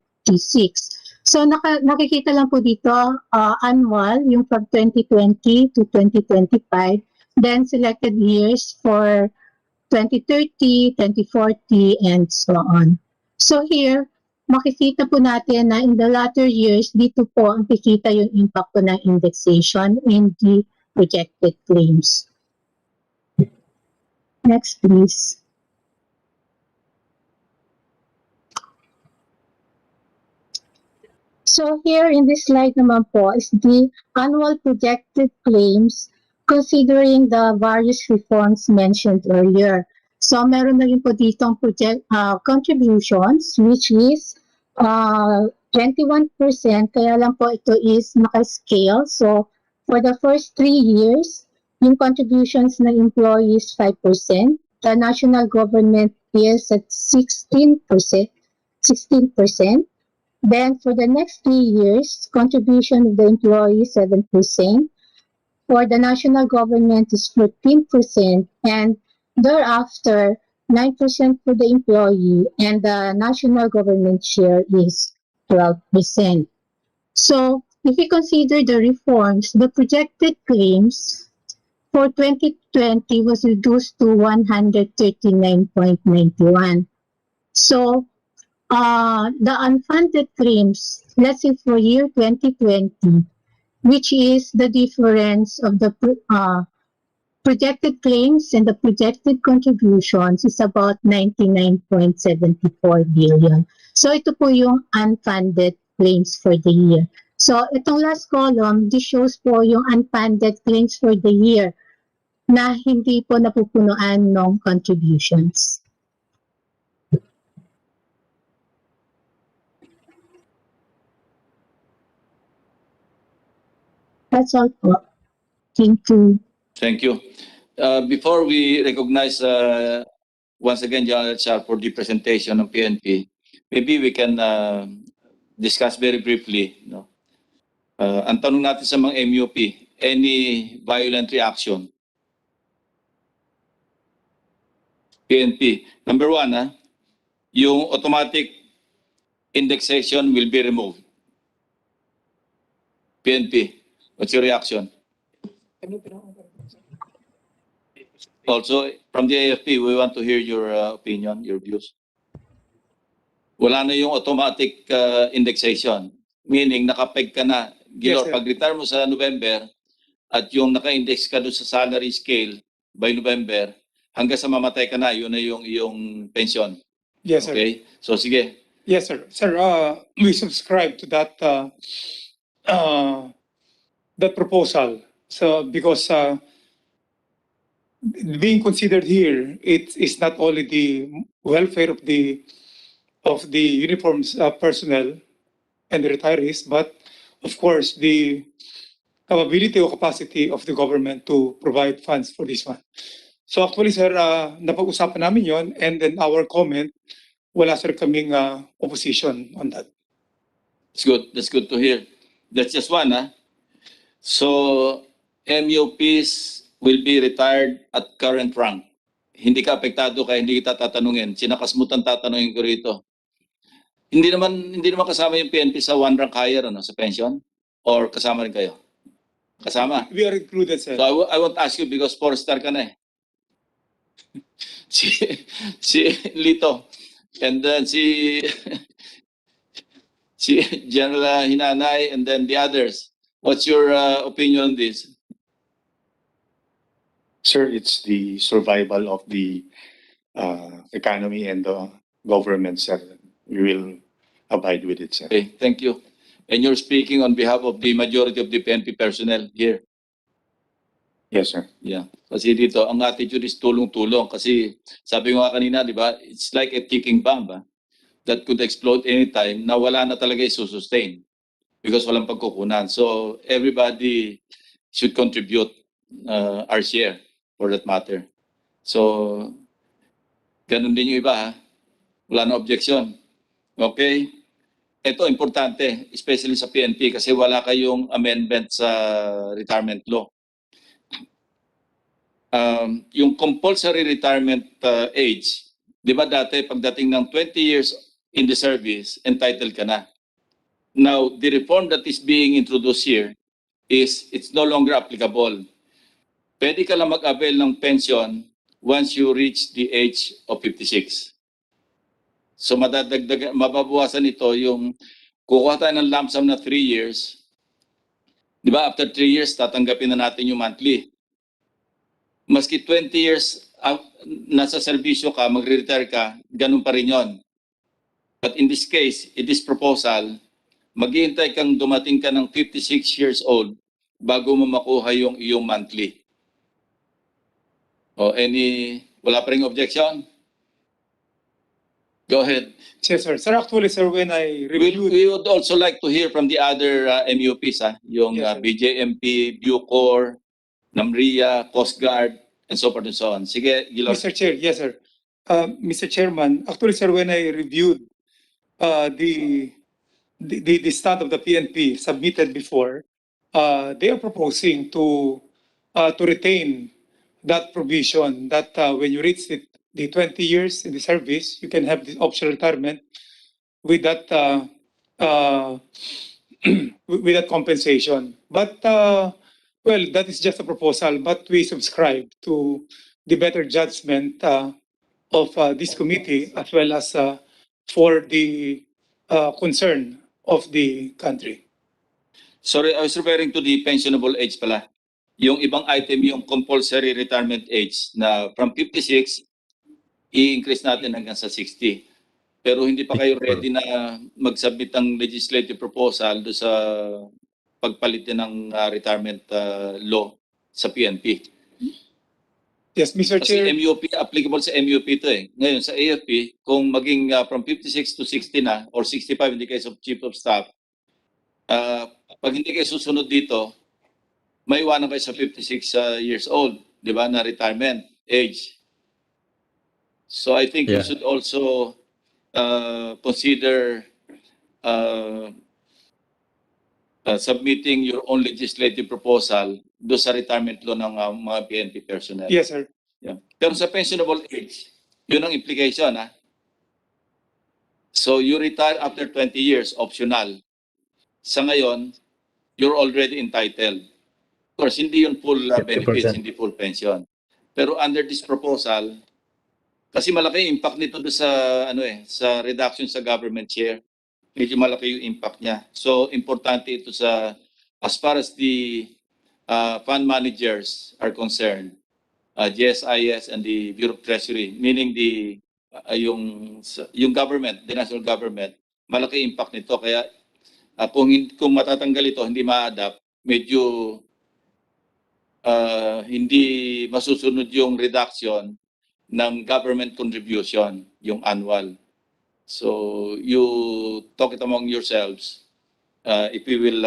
So nakikita lang po dito annual, yung from 2020 to 2025, then selected years for 2030, 2040, and so on. So here, makikita po natin na in the latter years, dito po ang kikita yung impact po ng indexation in the projected claims. Next, please. So here in this slide naman po is the annual projected claims considering the various reforms mentioned earlier. So meron na rin po ditong contributions which is 21%, kaya lang po ito is naka-scale. So for the first 3 years, yung contributions ng employees 5%, the national government is at 16%. Then for the next 3 years, contribution of the employee 7%. For the national government is 14%, and thereafter 9% for the employee, and the national government share is 12%. So if we consider the reforms, the projected claims for 2020 was reduced to 139.91. So the unfunded claims, let's say for year 2020, which is the difference of the projected claims and the projected contributions, is about 99.74 billion. So ito po yung unfunded claims for the year. So itong last column, this shows po yung unfunded claims for the year na hindi po napupunuan ng contributions. That's all po. Thank you. Thank you. Before we recognize once again General Char for the presentation of PNP, maybe we can discuss very briefly. No? Ang tanong natin sa mga MUP, any violent reaction? PNP, number one, yung automatic indexation will be removed. PNP, what's your reaction? Also, from the AFP, we want to hear your opinion, your views. Wala na yung automatic indexation. Meaning, nakapeg ka na. Gilor, Yes, sir. pag-retire mo sa November, at yung naka-index ka doon sa salary scale by November, hanggang sa mamatay ka na, yun na yung pension. Yes, sir. Okay? So, sige. Yes, sir. Sir, we subscribe to that that proposal. So because being considered here, it is not only the welfare of the uniformed personnel and the retirees, but of course the capability or capacity of the government to provide funds for this one. So actually sir, napag-usapan namin yon, and then our comment, wala sir kaming opposition on that. It's good. That's good to hear. That's just one, huh? So, MUPs will be retired at current rank. Hindi ka apektado kaya hindi kita tatanungin. Sinakasmutan tatanungin ko rito. Hindi naman kasama yung PNP sa one rank higher sa pension? Or kasama rin kayo? Kasama. We are included sir. So I won't ask you because 4-star ka na eh. si Lito. And then si General Hinanay and then the others. What's your opinion on this? Sir, it's the survival of the economy and the government, sir. We will abide with it, sir. Okay, thank you. And you're speaking on behalf of the majority of the PNP personnel here. Yes, sir. Yeah. Kasi dito, ang attitude is tulong-tulong. Kasi sabi ko nga kanina, di ba, it's like a ticking bomb that could explode anytime na wala na talaga i-sustain because walang pagkukunan. So everybody should contribute our share for that matter. So, ganun din yung iba ha. Wala na objection. Okay? Ito, importante, especially sa PNP kasi wala kayong amendment sa retirement law. Yung compulsory retirement age, di ba dati pagdating ng 20 years in the service, entitled ka na. Now, the reform that is being introduced here is it's no longer applicable. Pwede ka lang mag-avail ng pension once you reach the age of 56. So mababawasan ito yung kukuha tayo ng lump sum na 3 years. Di ba after 3 years, tatanggapin na natin yung monthly. Maski 20 years nasa serbisyo ka, magre-retire ka, ganun pa rin yun. But in this case, in this proposal, maghihintay kang dumating ka ng 56 years old bago mo makuha yung iyong monthly. Wala pa ring objection? Go ahead. Yes sir. Sir, actually sir, when I reviewed, We would also like to hear from the other MUPs, yung Yes, sir. BJMP, Bucor, Namria, Coast Guard, and so forth and so on. Sige, Gilo. Mr. Chair, yes sir. Mr. Chairman, actually sir, when I reviewed the stat of the PNP submitted before, they are proposing to retain that provision that when you reach the 20 years in the service, you can have the optional retirement with that with that compensation. But well, that is just a proposal, but we subscribe to the better judgment of this committee as well as for the concern of the country. Sorry, I was referring to the pensionable age pala. Yung ibang item, yung compulsory retirement age na from 56, i-increase natin hanggang sa 60. Pero hindi pa kayo ready na mag-submit ng legislative proposal do sa pagpalit din ng retirement law sa PNP. Yes, Mr. Kasi Chair. MUP, applicable sa MUP ito eh. Ngayon sa AFP, kung maging from 56 to 60 na or 65 in the case of Chief of Staff, pag hindi kayo susunod dito, may iwanan kayo sa 56 years old, di ba, na retirement age. So I think you should also consider submitting your own legislative proposal do sa retirement law ng mga PNP personnel. Yes, sir. Yeah. Pero sa pensionable age, yun ang implication ha. So you retire after 20 years, optional. Sa ngayon, you're already entitled. Of course, hindi yun full benefits, 50%. hindi full pension. Pero under this proposal, kasi malaki yung impact nito sa sa reduction sa government share. Medyo malaki yung impact niya. So importante ito sa as far as the fund managers are concerned, GSIS and the Bureau of Treasury, meaning the yung government, the national government, malaki impact nito. Kaya kung matatanggal ito, hindi ma-adapt, medyo hindi masusunod yung reduction ng government contribution, yung annual. So you talk it among yourselves if we will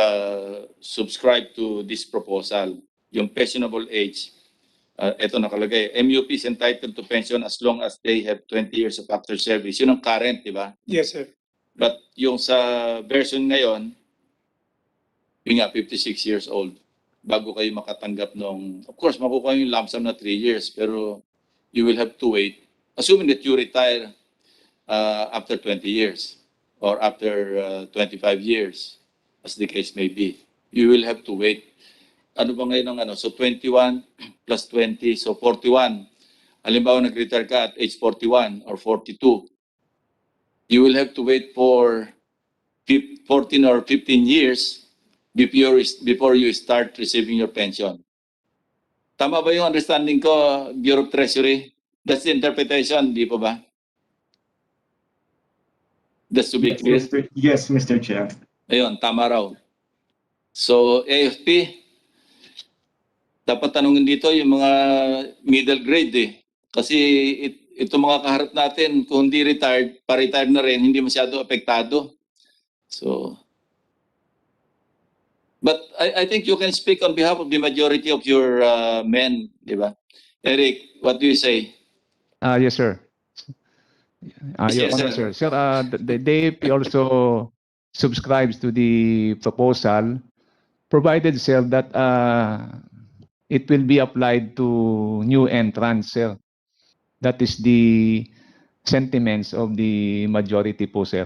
subscribe to this proposal, yung pensionable age Ito nakalagay, MUP is entitled to pension as long as they have 20 years of active service. Yun ang current, di ba? Yes, sir. But yung sa version ngayon, yun nga, 56 years old. Bago kayo makatanggap ng, of course, makukuha yung lump sum na 3 years, pero you will have to wait, assuming that you retire after 20 years or after 25 years, as the case may be. You will have to wait. Ano ba ngayon ang ano? So 21 plus 20, so 41. Halimbawa, nag-retire ka at age 41 or 42. You will have to wait for 14 or 15 years before you start receiving your pension. Tama ba yung understanding ko, Bureau of Treasury? That's the interpretation, di po ba? That's to be clear. Yes, Mr. Chair. Ayun, tama raw. So, AFP, dapat tanungin dito yung mga middle grade eh. Kasi ito mga kaharap natin, kung hindi retired, pa-retired na rin, hindi masyado apektado. So, but I think you can speak on behalf of the majority of your men, di ba? Eric, what do you say? Yes, sir. Your Yes, Honor, sir. sir. Sir, the AFP also subscribes to the proposal, provided, sir, that it will be applied to new entrants, sir. That is the sentiments of the majority po, sir.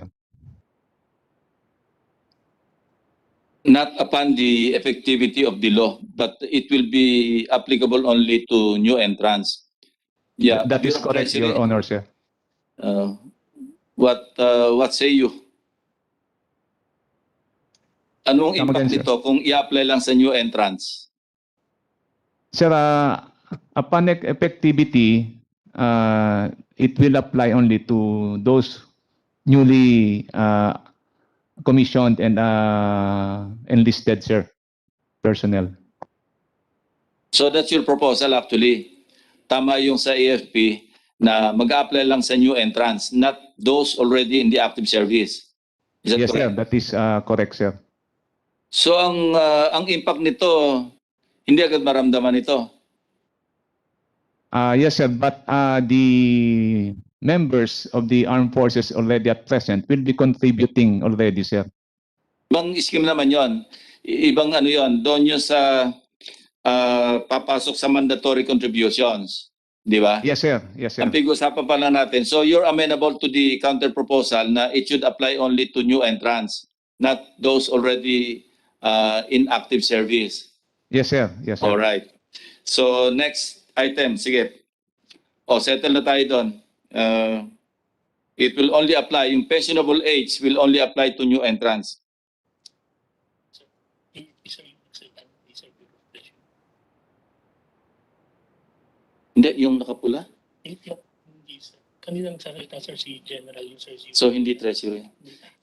Not upon the effectivity of the law, but it will be applicable only to new entrants. Yeah, That is Bureau of correct, Treasury, Your Honor, sir. what say you? Anong Come impact again, sir. nito kung i-apply lang sa new entrants? Sir, upon effectivity, it will apply only to those newly commissioned and enlisted, sir, personnel. So that's your proposal actually. Tama yung sa AFP na mag-apply lang sa new entrants, not those already in the active service. Is that Yes, sir. correct? That is correct, sir. So ang impact nito, hindi agad maramdaman ito. Yes, sir. But the members of the armed forces already at present will be contributing already, sir. Ibang scheme naman yon. Ibang ano yon. Doon yung sa papasok sa mandatory contributions. Di ba? Yes, sir. Yes, sir. Ang pag-usapan pa lang natin. So you're amenable to the counter proposal na it should apply only to new entrants, not those already in active service. Yes, sir. Yes, sir. All right. So next item, sige. Settle na tayo doon. It will only apply, yung pensionable age will only apply to new entrants. Hindi, yung nakapula? Kanina nagsasalita, sir, si General yung sir. So hindi Treasury.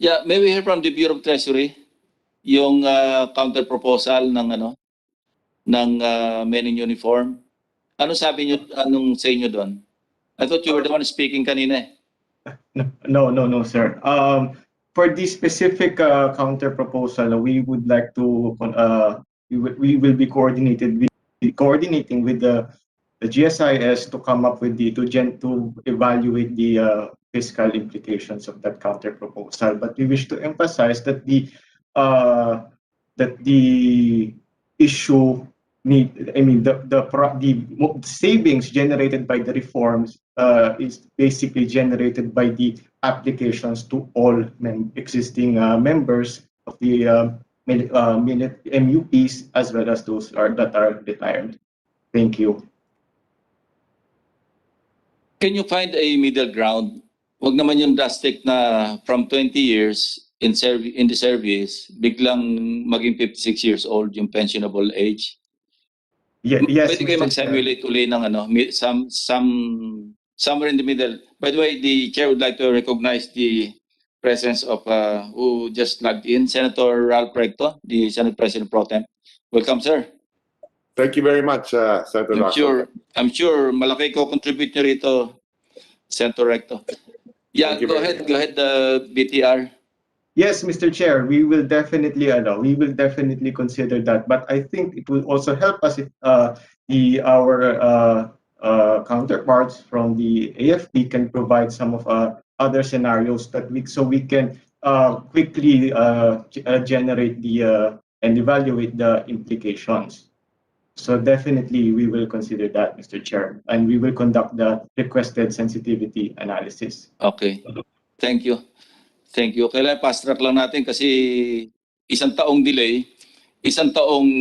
Yeah, may we hear from the Bureau of Treasury yung counter proposal ng ano ng men in uniform. Ano sabi niyo, anong say niyo doon? I thought you were the one speaking kanina eh. No, sir. For this specific counter proposal, we would like to we will be coordinating with the GSIS to come up with to evaluate the fiscal implications of that counter proposal. But we wish to emphasize that the issue the savings generated by the reforms is basically generated by the applications to all existing members of the MUPs as well as those that are retired. Thank you. Can you find a middle ground? Wag naman yung drastic na from 20 years in the service, biglang maging 56 years old yung pensionable age. Yes, Pwede kayo mag-simulate uli ng ano, somewhere in the middle. By the way, the chair would like to recognize the presence of who just logged in, Senator Ralph Recto, the Senate President Pro Tem. Welcome, sir. Thank you very much, Senator Lacson. I'm sure malaki ko contribute nyo rito, Senator Recto. Yeah, Thank you go very ahead, BTR. Yes, Mr. Chair, we will definitely consider that. But I think it will also help us if our counterparts from the AFP can provide some of other scenarios that we can quickly generate and evaluate the implications. So definitely we will consider that, Mr. Chair, and we will conduct the requested sensitivity analysis. Okay. Thank you. Thank you. Kailangan fast track lang natin kasi isang taong delay, isang taong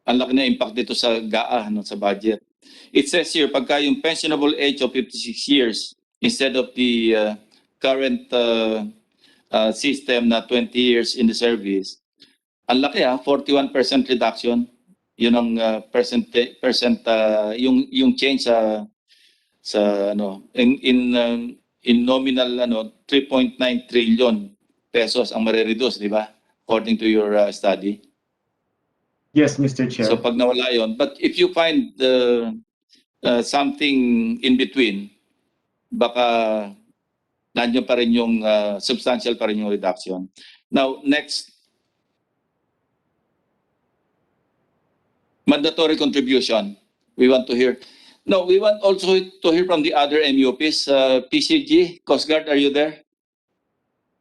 ang laki na impact dito sa GAA, sa budget. It says here, pagka yung pensionable age of 56 years instead of the current system na 20 years in the service, ang laki 41% reduction. Yun ang yung change sa in nominal 3.9 trillion pesos ang marereduce, di ba? According to your study. Yes, Mr. Chair. So pag nawala yun, but if you find something in between, baka nandiyan pa rin yung substantial pa rin yung reduction. Now, next, mandatory contribution. We want to hear. No, we want also to hear from the other MUPs. PCG, Coast Guard, are you there?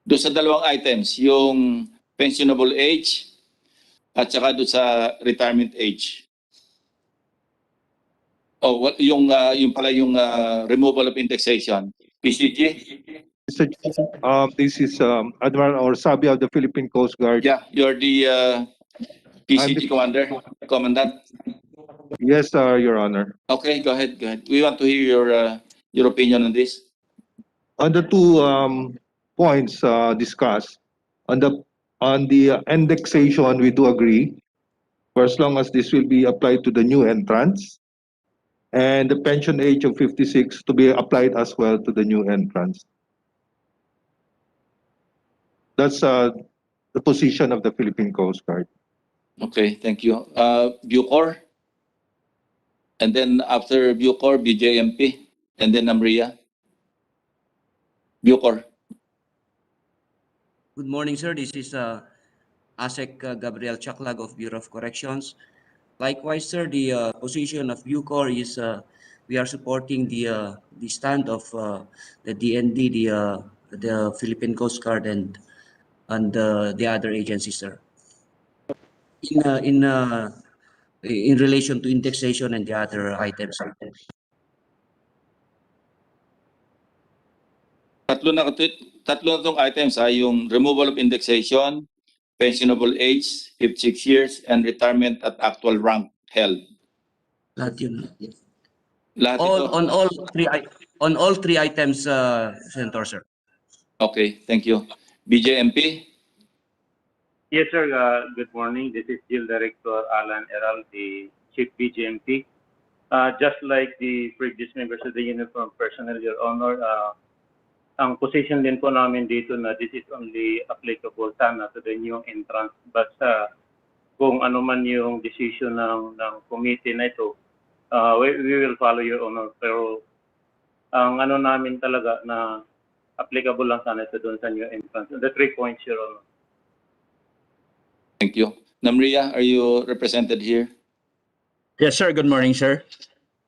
Doon sa dalawang items, yung pensionable age at saka doon sa retirement age. Oh, yung pala yung removal of indexation. PCG? This is Admiral Orsabi of the Philippine Coast Guard. Yeah, you're the PCG Commandant. Yes, Your Honor. Okay, go ahead. We want to hear your opinion on this. On the two points discussed, on the indexation, we do agree, for as long as this will be applied to the new entrants, and the pension age of 56 to be applied as well to the new entrants. That's the position of the Philippine Coast Guard. Okay, thank you. Bucor? And then after Bucor, BJMP, and then Amria. Bucor. Good morning, sir. This is ASEC Gabriel Chaklag of Bureau of Corrections. Likewise, sir, the position of Bucor is we are supporting the stand of the DND, the Philippine Coast Guard, and the other agencies, sir. In relation to indexation and the other items. Tatlo na itong items yung removal of indexation, pensionable age, 56 years, and retirement at actual rank held. Lahat yun. Lahat ito? On all three items, Senator, sir. Okay, thank you. BJMP? Yes, sir. Good morning. This is Jill Director Alan Eral, the Chief BGMP. Just like the previous members of the uniform personnel, Your Honor, ang position din po namin dito na this is only applicable sana to the new entrants. But kung ano man yung decision ng committee na ito, we will follow, Your Honor. Pero ang ano namin talaga na applicable lang sana ito doon sa new entrants. The 3 points, Your Honor. Thank you. Namria, are you represented here? Yes, sir. Good morning, sir.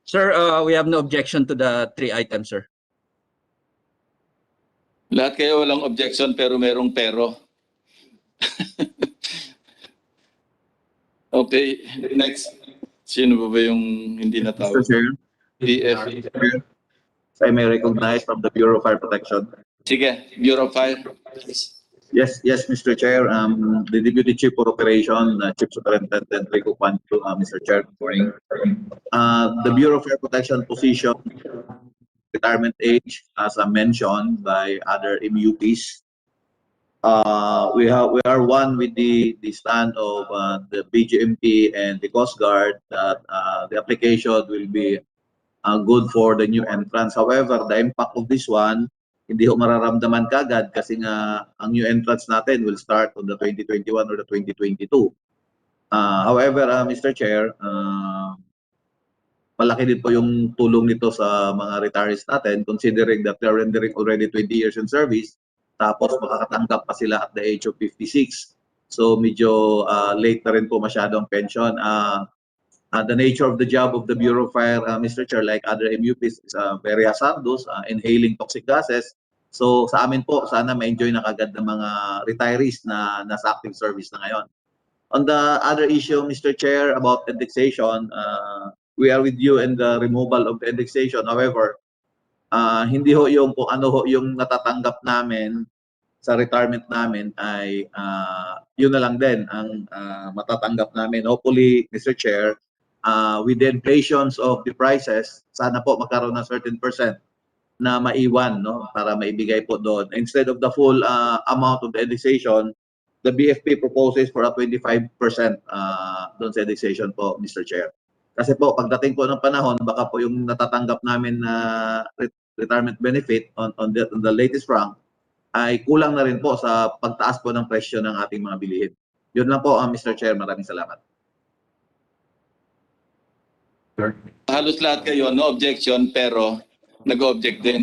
Sir, we have no objection to the 3 items, sir. Lahat kayo walang objection pero merong pero. Okay, next. Sino ba yung hindi natawag? Mr. Chair, PF. if I may recognize from the Bureau of Fire Protection. Sige, Bureau of Fire. Yes, Mr. Chair. The Deputy Chief for Operation, Chief Superintendent Rico Pancho, Mr. Chair, good morning. The Bureau of Fire Protection position, retirement age, as mentioned by other MUPs. We are one with the stand of the BGMP and the Coast Guard that the application will be good for the new entrants. However, the impact of this one, hindi ho mararamdaman kagad kasi nga ang new entrants natin will start on the 2021 or the 2022. However, Mr. Chair, malaki din po yung tulong nito sa mga retirees natin considering that they're rendering already 20 years in service tapos makakatanggap pa sila at the age of 56. So medyo late na rin po masyado ang pension. The nature of the job of the Bureau of Fire, Mr. Chair, like other MUPs, is very hazardous, inhaling toxic gases. So sa amin po, sana ma-enjoy na kagad ng mga retirees na nasa active service na ngayon. On the other issue, Mr. Chair, about indexation, we are with you in the removal of the indexation. However, hindi ho yung kung ano ho yung natatanggap namin sa retirement namin ay yun na lang din ang matatanggap namin. Hopefully, Mr. Chair, with the inflations of the prices, sana po magkaroon ng certain percent na maiwan, no, para maibigay po doon. Instead of the full amount of the indexation, the BFP proposes for a 25% doon sa indexation po, Mr. Chair. Kasi po, pagdating po ng panahon, baka po yung natatanggap namin na retirement benefit on the latest rank ay kulang na rin po sa pagtaas po ng presyo ng ating mga bilihin. Yun lang po, Mr. Chair. Maraming salamat. Halos lahat kayo, no objection, pero nag-object din.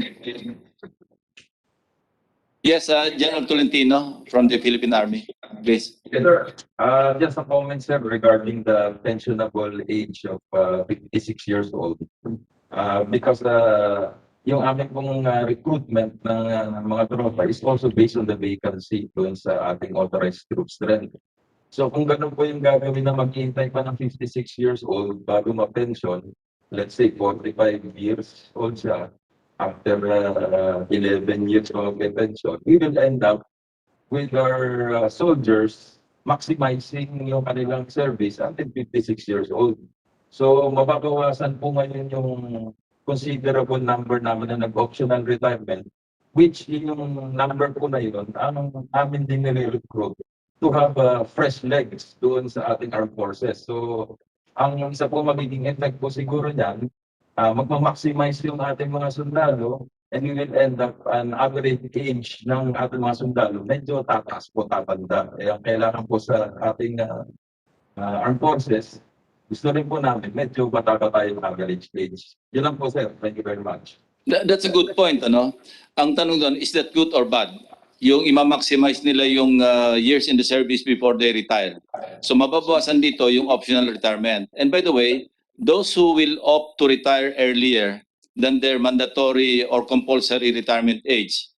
Yes, General Tolentino from the Philippine Army, please. Yes, sir. Just a comment, sir, regarding the pensionable age of 56 years old. Because yung aming pong recruitment ng mga tropa is also based on the vacancy doon sa ating authorized troops strength. So kung ganun po yung gagawin na maghihintay pa ng 56 years old bago ma-pension, let's say 45 years old siya, after 11 years of pension, we will end up with our soldiers maximizing yung kanilang service until 56 years old. So mababawasan po ngayon yung considerable number namin na nag-optional retirement, which yung number po na yun, ang amin din nire-recruit to have fresh legs doon sa ating armed forces. So ang isa po magiging effect po siguro niyan, magmamaximize yung ating mga sundalo, and we will end up an average age ng ating mga sundalo medyo tataas po, tatanda. Kaya kailangan po sa ating armed forces, gusto rin po namin medyo bata yung average age. Yun lang po, sir. Thank you very much. That's a good point, ano? Ang tanong doon, is that good or bad? Yung ima-maximize nila yung years in the service before they retire. So mababawasan dito yung optional retirement. And by the way, those who will opt to retire earlier than their mandatory or compulsory retirement age,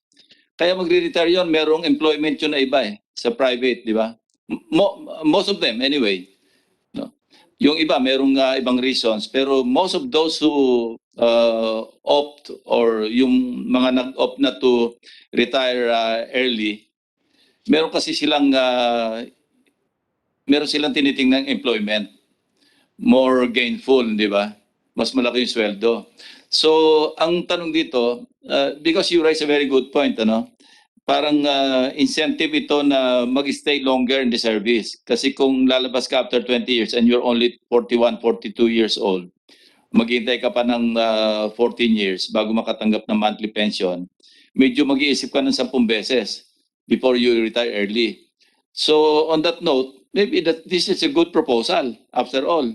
kaya magre-retire yun, merong employment yun na iba sa private, di ba? Most of them, anyway. No? Yung iba, merong ibang reasons, pero most of those who opt or yung mga nag-opt na to retire early, meron kasi silang tinitingnan employment, more gainful, di ba? Mas malaki yung sweldo. So, ang tanong dito, because you raise a very good point, ano? Parang incentive ito na mag-stay longer in the service. Kasi kung lalabas ka after 20 years and you're only 41, 42 years old, maghintay ka pa ng 14 years bago makatanggap ng monthly pension, medyo mag-iisip ka ng 10 beses before you retire early. So on that note, maybe that this is a good proposal after all.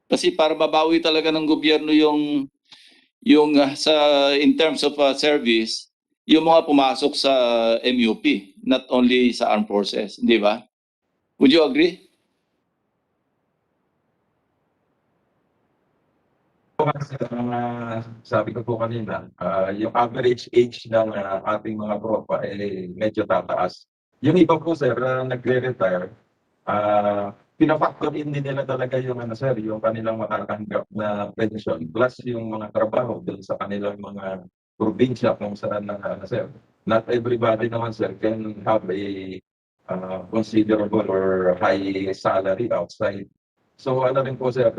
Kasi para mabawi talaga ng gobyerno yung sa in terms of service, yung mga pumasok sa MUP, not only sa armed forces, di ba? Would you agree? Sabi ko po kanina, yung average age ng ating mga tropa medyo tataas. Yung iba po, sir, nagre-retire, pinafactor in din nila talaga yung sir, yung kanilang matatanggap na pension plus yung mga trabaho dun sa kanilang mga probinsya kung saan sir. Not everybody naman, sir, can have a considerable or high salary outside. So rin po, sir,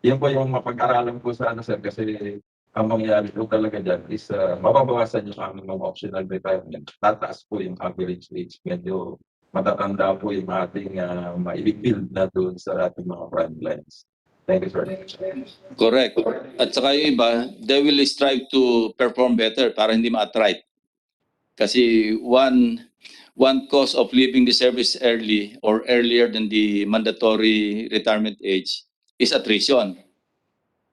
yan po yung mapag-aralan po sa sir, kasi ang mangyayari po talaga dyan is mababawasan yung aming mga optional retirement. Tataas po yung average age. Medyo matatanda po yung ating ma-build na doon sa ating mga frontlines. Thank you, sir. Correct. At saka yung iba, they will strive to perform better para hindi ma-attrite. Kasi one cause of leaving the service early or earlier than the mandatory retirement age is attrition.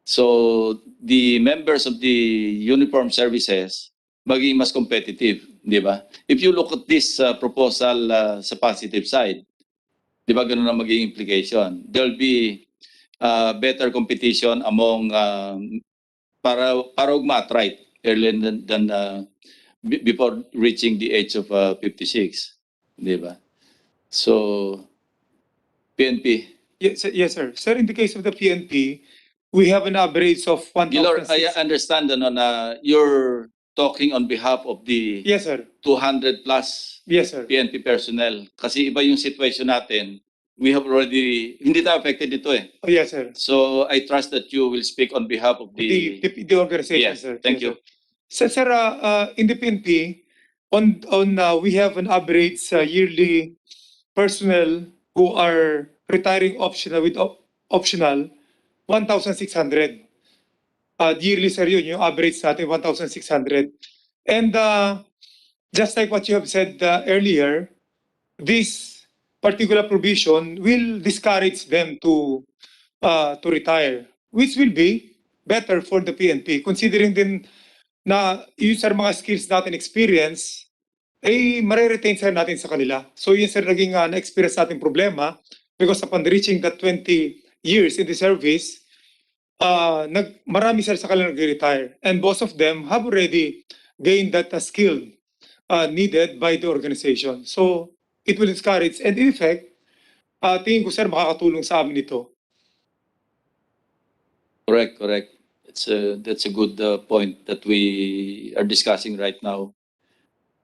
So the members of the uniformed services maging mas competitive di ba? If you look at this proposal sa positive side, di ba ganun ang magiging implication? There'll be better competition among para ugma right earlier than before reaching the age of 56, di ba? So PNP. Yes, sir. Sir, in the case of the PNP, we have an average of Gilor, 1,006. I understand na you're talking on behalf of the Yes, sir. 200 plus Yes, sir. PNP personnel. Kasi iba yung situation natin. We have already, hindi tayo affected dito eh. Oh, yes, sir. So I trust that you will speak on behalf of The organization, Yes, sir. thank Yes, you. sir. Sir, in the PNP, we have an average yearly personnel who are retiring optional with optional 1,600. Yearly, sir, yun yung average natin 1,600. And just like what you have said earlier, this particular provision will discourage them to retire, which will be better for the PNP, considering din na yung sir mga skills natin, experience, ay mariretain sir natin sa kanila. So yun sir naging na-experience natin problema because upon reaching that 20 years in the service, marami sir sa kanila nag-retire. And most of them have already gained that skill needed by the organization. So it will discourage. And in effect, tingin ko sir makakatulong sa amin ito. Correct. That's a good point that we are discussing right now.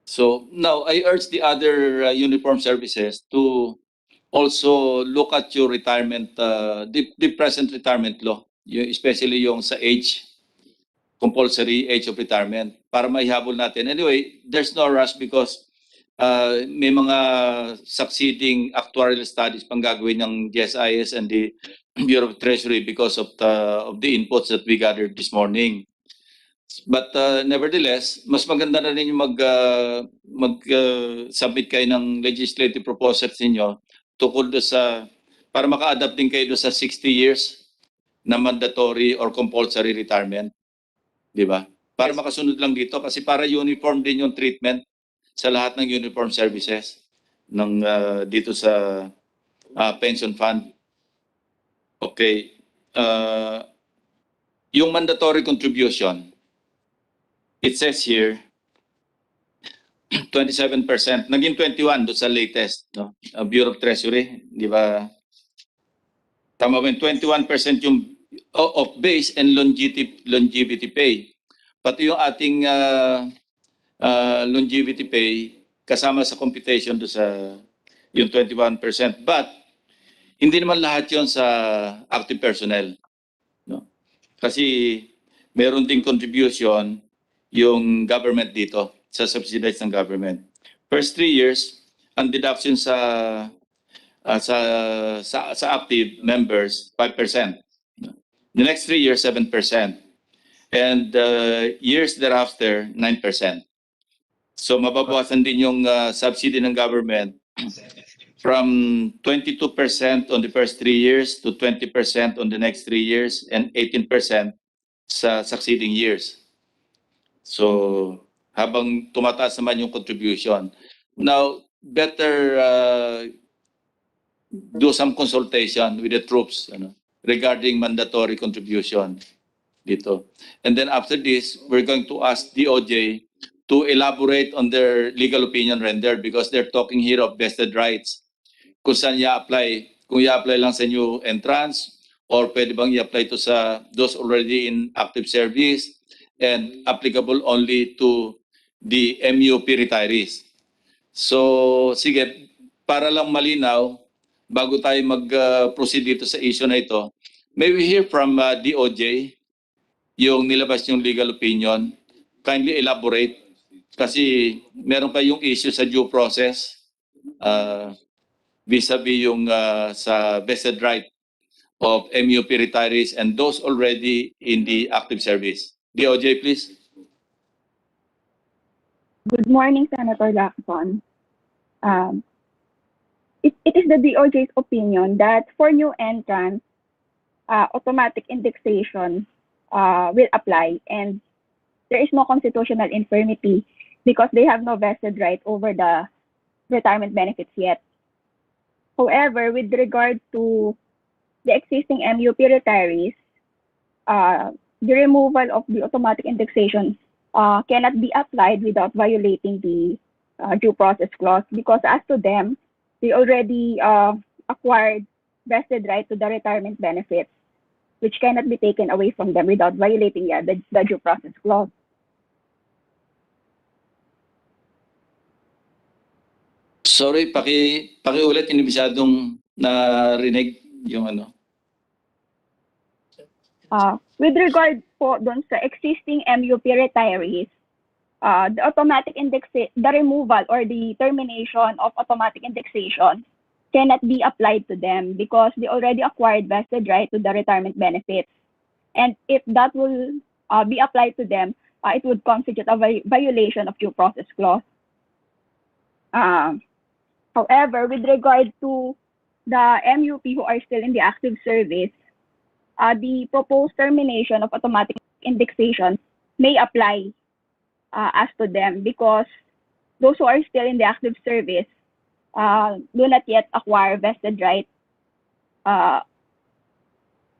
So now I urge the other uniform services to also look at your retirement, the present retirement law, especially yung sa age, compulsory age of retirement, para maihabol natin. Anyway, there's no rush because may mga succeeding actuarial studies pang gagawin ng GSIS and the Bureau of Treasury because of the inputs that we gathered this morning. But nevertheless, mas maganda na rin yung mag-submit kayo ng legislative proposals ninyo tukol do sa, para maka-adapt din kayo do sa 60 years na mandatory or compulsory retirement. Di ba? Para makasunod lang dito kasi para uniform din yung treatment sa lahat ng uniform services ng dito sa pension fund. Okay. Yung mandatory contribution, it says here 27%, naging 21 do sa latest, no? Bureau of Treasury, di ba? Tama ba? 21% yung of base and longevity pay. Pati yung ating longevity pay kasama sa computation do sa yung 21%. But hindi naman lahat yon sa active personnel, no? Kasi meron ding contribution yung government dito sa subsidized ng government. First 3 years, ang deduction sa active members 5%. The next 3 years 7%. And years thereafter 9%. So mababawasan din yung subsidy ng government from 22% on the first 3 years to 20% on the next 3 years and 18% sa succeeding years. So habang tumataas naman yung contribution. Now, better do some consultation with the troops regarding mandatory contribution dito. And then after this, we're going to ask DOJ to elaborate on their legal opinion rendered because they're talking here of vested rights. Kung saan i-apply, kung i-apply lang sa new entrants or pwede bang i-apply to sa those already in active service and applicable only to the MUP retirees. So, sige, para lang malinaw, bago tayo mag-proceed dito sa issue na ito, may we hear from DOJ, yung nilabas yung legal opinion, kindly elaborate, kasi meron pa yung issue sa due process, vis-a-vis yung sa vested right of MUP retirees and those already in the active service. DOJ, please. Good morning, Senator Lacson. It is the DOJ's opinion that for new entrants, automatic indexation will apply and there is no constitutional infirmity because they have no vested right over the retirement benefits yet. However, with regard to the existing MUP retirees, the removal of the automatic indexation cannot be applied without violating the due process clause, because as to them, they already acquired vested right to the retirement benefits, which cannot be taken away from them without violating the due process clause. Sorry, pakiulit, hindi masyadong narinig yung ano. With regard po dun sa existing MUP retirees, the automatic the removal or the termination of automatic indexation cannot be applied to them because they already acquired vested right to the retirement benefits. And if that will be applied to them, it would constitute a violation of due process clause. However, with regard to the MUP who are still in the active service, the proposed termination of automatic indexation may apply as to them because those who are still in the active service do not yet acquire vested right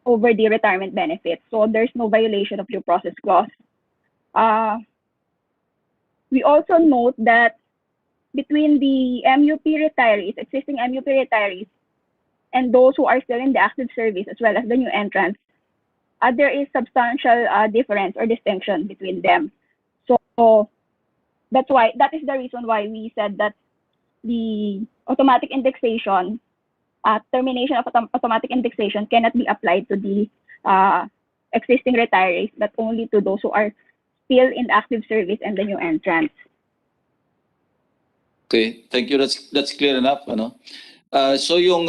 over the retirement benefits. So there's no violation of due process clause. We also note that between the MUP retirees, existing MUP retirees, and those who are still in the active service as well as the new entrants, there is substantial difference or distinction between them. So that is the reason why we said that the automatic indexation, termination of automatic indexation cannot be applied to the existing retirees, but only to those who are still in the active service and the new entrants. Okay, thank you. That's clear enough, ano? So yung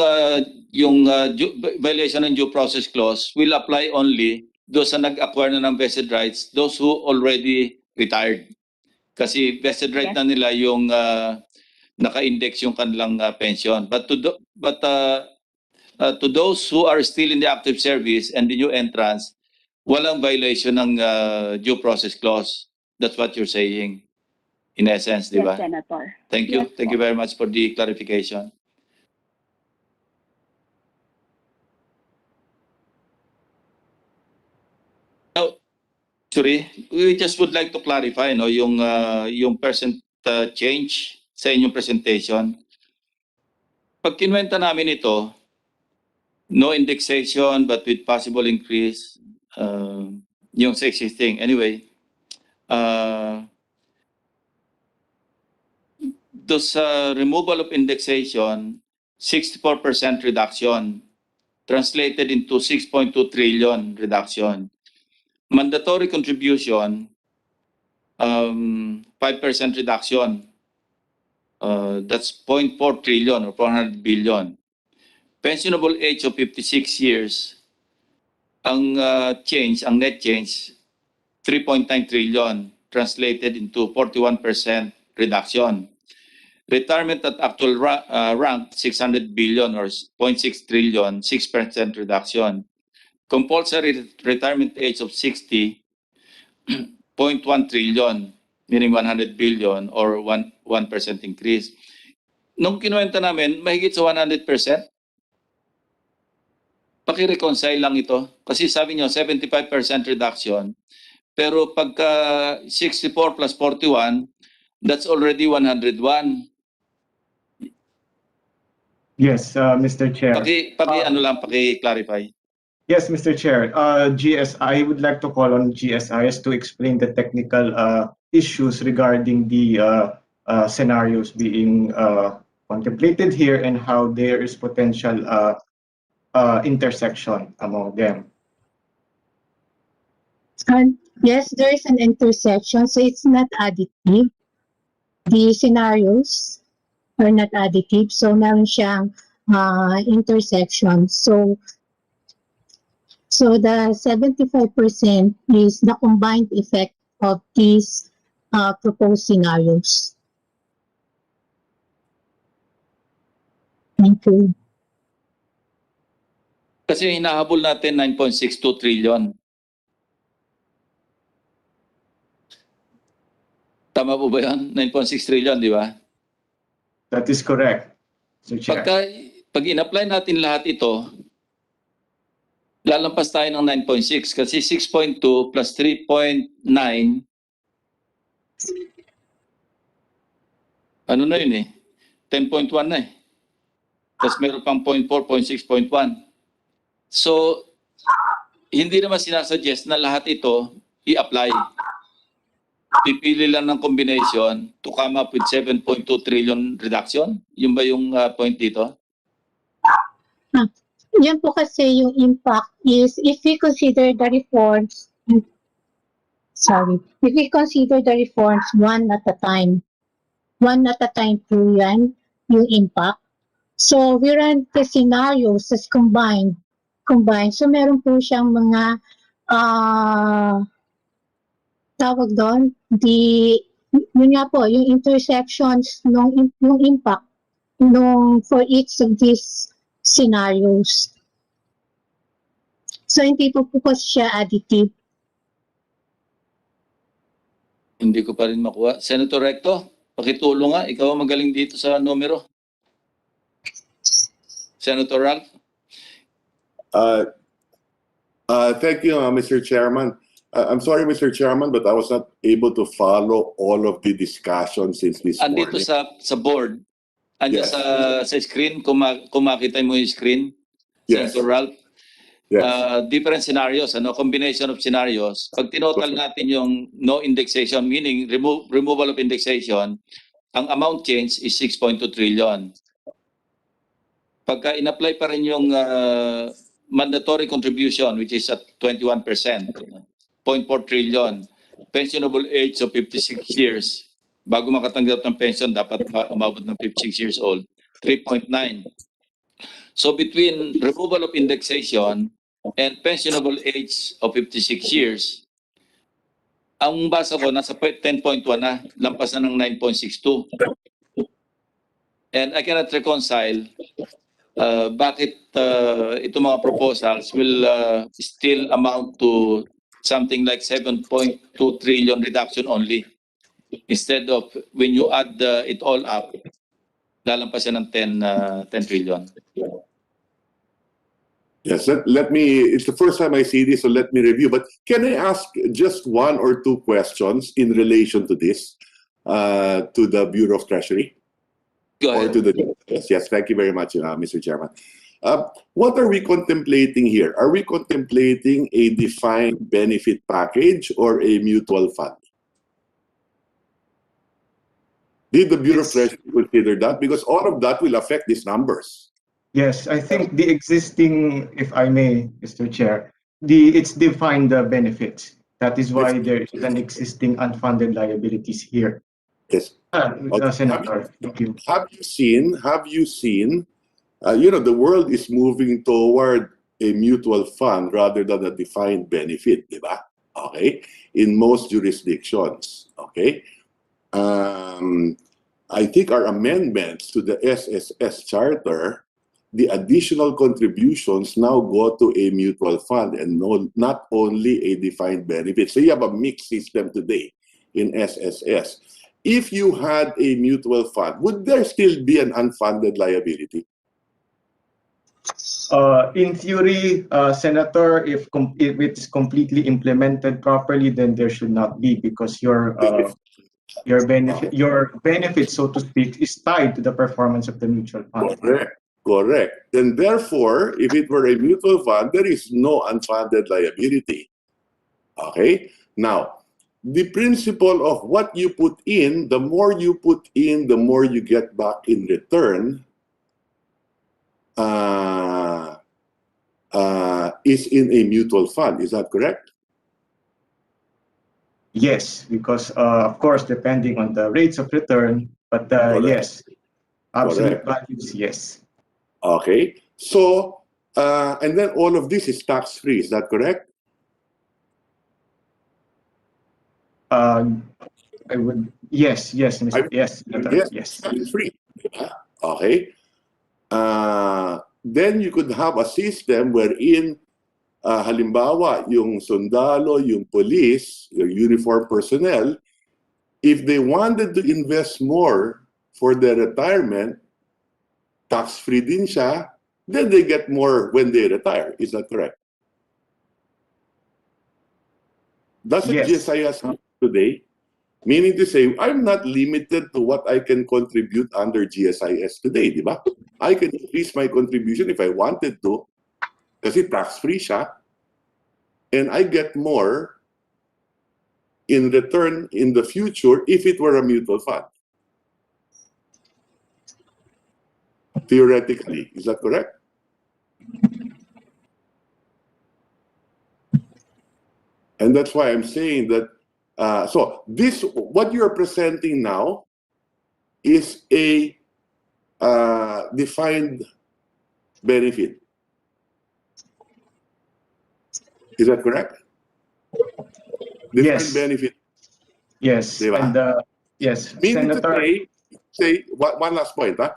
violation ng due process clause will apply only those na nag-acquire na ng vested rights, those who already retired. Kasi vested right na nila yung naka-index yung kanilang pension. But to those who are still in the active service and the new entrants, walang violation ng due process clause. That's what you're saying, in essence, di ba? Yes, Senator. Thank you. Yes, Thank you very much for the clarification. Now, sorry, we just would like to clarify, no, yung percent change sa inyong presentation. Pag kinuwenta namin ito, no indexation but with possible increase, yung sa existing. Anyway, those removal of indexation, 64% reduction, translated into 6.2 trillion reduction. Mandatory contribution, 5% reduction. That's 0.4 trillion or 400 billion. Pensionable age of 56 years, ang change, ang net change, 3.9 trillion, translated into 41% reduction. Retirement at actual rank, 600 billion or 0.6 trillion, 6% reduction. Compulsory retirement age of 60, 0.1 trillion, meaning 100 billion or 1% increase. Nung kinuwenta namin, mahigit sa 100%. Paki-reconcile lang ito. Kasi sabi nyo, 75% reduction. Pero pagka 64 plus 41, that's already 101. Yes, Mr. Chair. Paki-clarify. Yes, Mr. Chair. I would like to call on GSIS to explain the technical issues regarding the scenarios being contemplated here and how there is potential intersection among them. Yes, there is an intersection, so it's not additive. The scenarios are not additive, so meron siyang intersection. So the 75% is the combined effect of these proposed scenarios. Thank you. Kasi hinahabol natin 9.62 trillion. Tama po ba yan? 9.6 trillion, di ba? That is correct, Mr. Chair. Pag in-apply natin lahat ito, lalampas tayo ng 9.6 kasi 6.2 plus 3.9, ano na yun eh? 10.1 na eh. Tapos meron pang 0.4, 0.6, 0.1. So, hindi naman sinasuggest na lahat ito i-apply. Pipili lang ng combination to come up with 7.2 trillion reduction? Yun ba yung point dito? Yan po kasi yung impact is if we consider the reforms, if we consider the reforms one at a time po yan, yung impact. So we run the scenarios as combined. So meron po siyang mga tawag doon, yun nga po, yung intersections ng impact for each of these scenarios. So hindi po siya additive. Hindi ko pa rin makuha. Senator Recto, pakitulong nga. Ikaw ang magaling dito sa numero. Senator Ralph? Thank you, Mr. Chairman. I'm sorry, Mr. Chairman, but I was not able to follow all of the discussion since this Andito morning. sa board. Andiyan Yes. sa screen, kung makita mo yung screen, Yes. Senator Ralph. Yes. Different scenarios, combination of scenarios. Pag tinotal natin yung no indexation, meaning removal of indexation, ang amount change is 6.2 trillion. Pagka in-apply pa rin yung mandatory contribution, which is at 21%, 0.4 trillion. Pensionable age of 56 years. Bago makatanggap ng pension, dapat umabot ng 56 years old. 3.9. So between removal of indexation and pensionable age of 56 years, ang basa ko nasa 10.1 na, lampas na ng 9.62. And I cannot reconcile bakit itong mga proposals will still amount to something like 7.2 trillion reduction only. Instead of when you add it all up, lalampas yan ng 10 trillion. Yes, let me, it's the first time I see this, so let me review. But can I ask just one or two questions in relation to this, to the Bureau of Treasury? Go ahead. Or to the, yes, thank you very much, Mr. Chairman. What are we contemplating here? Are we contemplating a defined benefit package or a mutual fund? Did the Bureau of Treasury consider that? Because all of that will affect these numbers. Yes, I think the existing, if I may, Mr. Chair, it's defined the benefits. That is why there is an existing unfunded liabilities here. Yes. Senator, thank you. Have you seen, the world is moving toward a mutual fund rather than a defined benefit, di ba? Okay? In most jurisdictions, okay? I think our amendments to the SSS Charter, the additional contributions now go to a mutual fund and not only a defined benefit. So you have a mixed system today in SSS. If you had a mutual fund, would there still be an unfunded liability? In theory, Senator, if it's completely implemented properly, then there should not be, because your benefit, so to speak, is tied to the performance of the mutual fund. Correct. And therefore, if it were a mutual fund, there is no unfunded liability. Okay? Now, the principle of what you put in, the more you put in, the more you get back in return, is in a mutual fund. Is that correct? Yes, because of course, depending on the rates of return, but yes, absolute values, yes. Okay. So, and then all of this is tax-free. Is that correct? I would, yes, Mr. Yes. Tax-free. Okay. Then you could have a system wherein halimbawa yung sundalo, yung police, yung uniform personnel, if they wanted to invest more for their retirement, tax-free din siya, then they get more when they retire. Is that correct? That's what Yes. GSIS has today. Meaning to say, I'm not limited to what I can contribute under GSIS today, di ba? I can increase my contribution if I wanted to, kasi tax-free siya, and I get more in return in the future if it were a mutual fund. Theoretically, is that correct? And that's why I'm saying that, so this, what you're presenting now is a defined benefit. Is that correct? Defined Yes. benefit. Yes. Diba? And yes, Meaning Senator. to say one last point. Huh?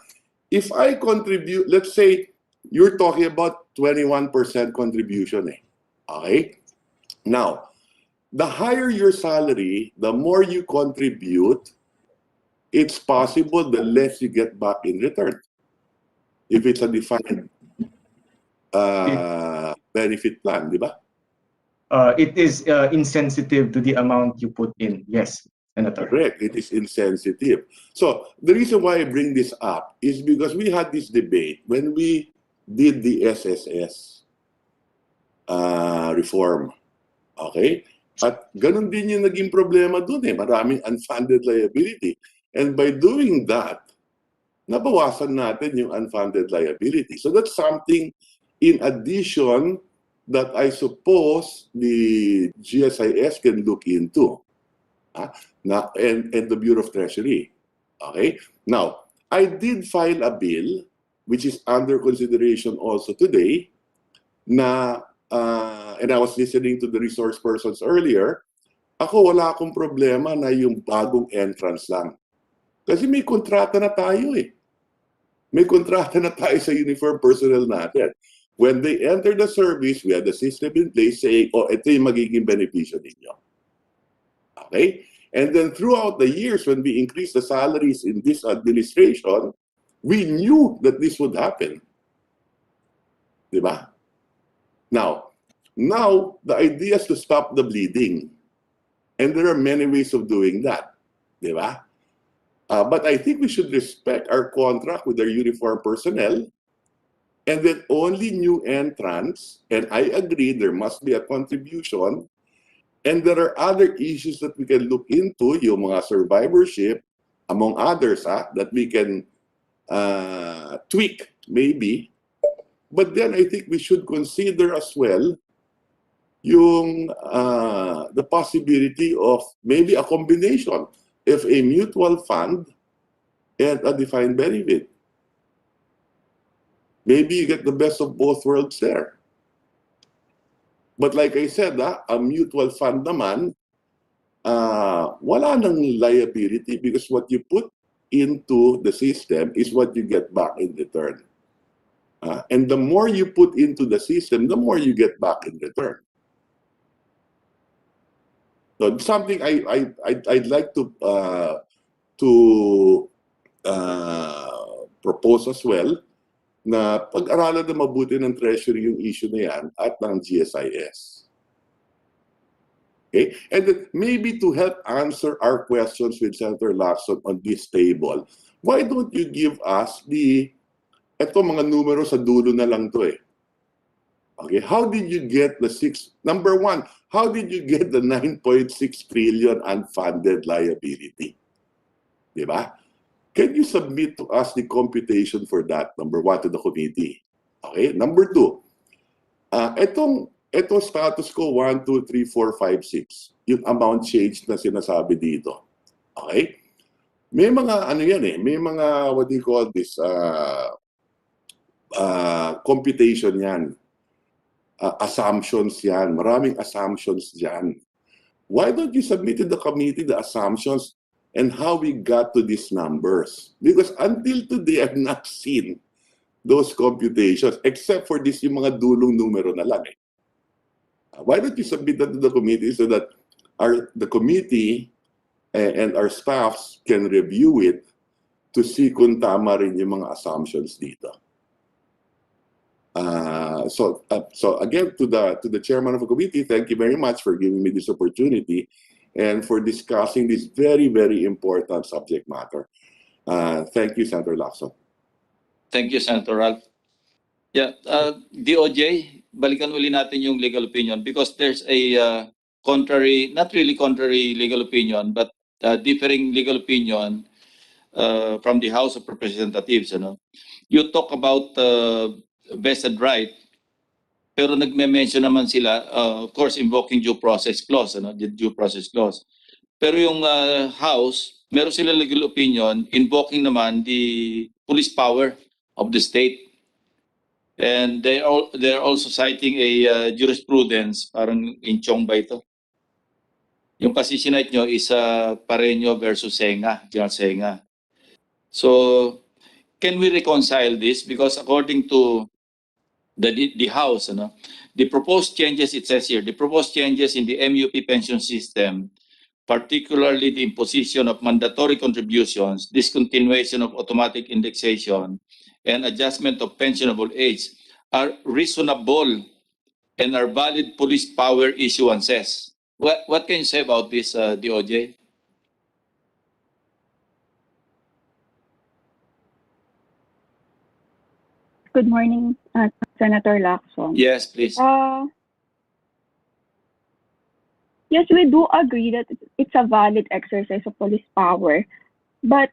If I contribute, let's say you're talking about 21% contribution. Okay? Now, the higher your salary, the more you contribute, it's possible the less you get back in return. If it's a defined benefit plan, di ba? It is insensitive to the amount you put in. Yes, Senator. Correct. It is insensitive. So the reason why I bring this up is because we had this debate when we did the SSS reform. Okay? At ganun din yung naging problema dun eh. Maraming unfunded liability. And by doing that, nabawasan natin yung unfunded liability. So that's something in addition that I suppose the GSIS can look into. And the Bureau of Treasury. Okay? Now, I did file a bill which is under consideration also today na and I was listening to the resource persons earlier. Ako wala akong problema na yung bagong entrance lang. Kasi may kontrata na tayo eh. May kontrata na tayo sa uniform personnel natin. When they enter the service, we have the system in place saying, oh, ito yung magiging benepisyo ninyo. Okay? And then throughout the years, when we increased the salaries in this administration, we knew that this would happen. Diba? Now, the idea is to stop the bleeding. And there are many ways of doing that. Diba? But I think we should respect our contract with our uniformed personnel, and then only new entrants, and I agree there must be a contribution, and there are other issues that we can look into, yung mga survivorship, among others, that we can tweak maybe. But then I think we should consider as well yung the possibility of maybe a combination of a mutual fund and a defined benefit. Maybe you get the best of both worlds there. But like I said, a mutual fund naman, wala nang liability because what you put into the system is what you get back in return. And the more you put into the system, the more you get back in return. So something I'd like to propose as well, na pag-aralan na mabuti ng Treasury yung issue na yan at ng GSIS. Okay? And then maybe to help answer our questions with Senator Lacson on this table, why don't you give us eto mga numero sa dulo na lang to eh. Okay, how did you get number one, how did you get the 9.6 trillion unfunded liability? Diba? Can you submit to us the computation for that, number one, to the committee? Okay, number two, etong status ko 1, 2, 3, 4, 5, 6, yung amount change na sinasabi dito. Okay? May mga ano yan eh, may mga what do you call this, computation yan. Assumptions yan. Maraming assumptions yan. Why don't you submit to the committee the assumptions and how we got to these numbers? Because until today, I've not seen those computations except for this yung mga dulong numero na lang eh. Why don't you submit that to the committee so that the committee and our staffs can review it to see kung tama rin yung mga assumptions dito. So again, to the chairman of the committee, thank you very much for giving me this opportunity and for discussing this very, very important subject matter. Thank you, Senator Lacson. Thank you, Senator Ralph. Yeah, DOJ, balikan uli natin yung legal opinion because there's a contrary, not really contrary legal opinion, but differing legal opinion from the House of Representatives. You talk about vested right, pero nagme-mention naman sila, of course, invoking due process clause, the due process clause. Pero yung House, meron sila legal opinion invoking naman the police power of the state. And they're also citing a jurisprudence, parang in Chong ba ito? Yung kasi sinite nyo is Pareño versus Senga, General Senga. So, can we reconcile this? Because according to the House, the proposed changes, it says here, the proposed changes in the MUP pension system, particularly the imposition of mandatory contributions, discontinuation of automatic indexation, and adjustment of pensionable age are reasonable and are valid police power issuances. What can you say about this, DOJ? Good morning, Senator Lacson. Yes, please. Yes, we do agree that it's a valid exercise of police power, but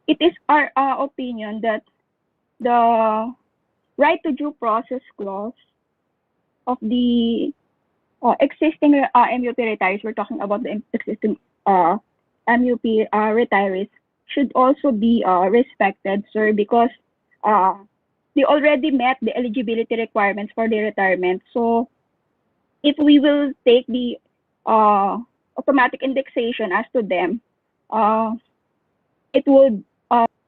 it is our opinion that the right to due process clause of the existing MUP retirees, we're talking about the existing MUP retirees, should also be respected, sir, because they already met the eligibility requirements for the retirement. So if we will take the automatic indexation as to them, it would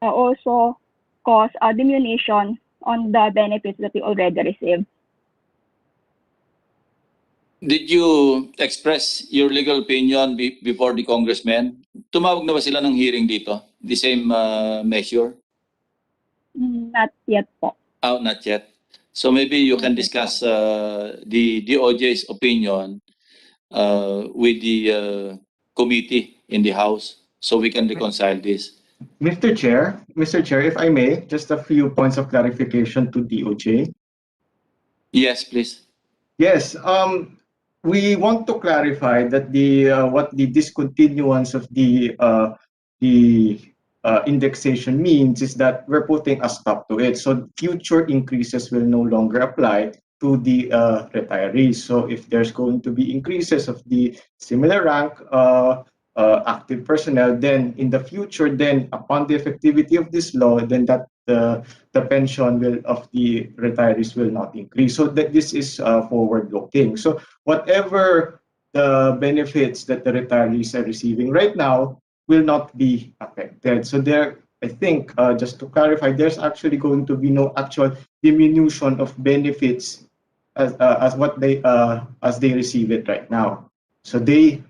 also cause a diminution on the benefits that they already received. Did you express your legal opinion before the congressman? Tumawag na ba sila ng hearing dito? The same measure? Not yet po. Oh, not yet. So maybe you can discuss the DOJ's opinion with the committee in the House so we can reconcile this. Mr. Chair, if I may, just a few points of clarification to DOJ. Yes, please. Yes, we want to clarify that what the discontinuance of the indexation means is that we're putting a stop to it. So future increases will no longer apply to the retirees. So if there's going to be increases of the similar rank active personnel, then in the future, then upon the effectivity of this law, then that the pension of the retirees will not increase. So that this is forward-looking. So whatever the benefits that the retirees are receiving right now will not be affected. So there, I think, just to clarify, there's actually going to be no actual diminution of benefits as they receive it right now. So they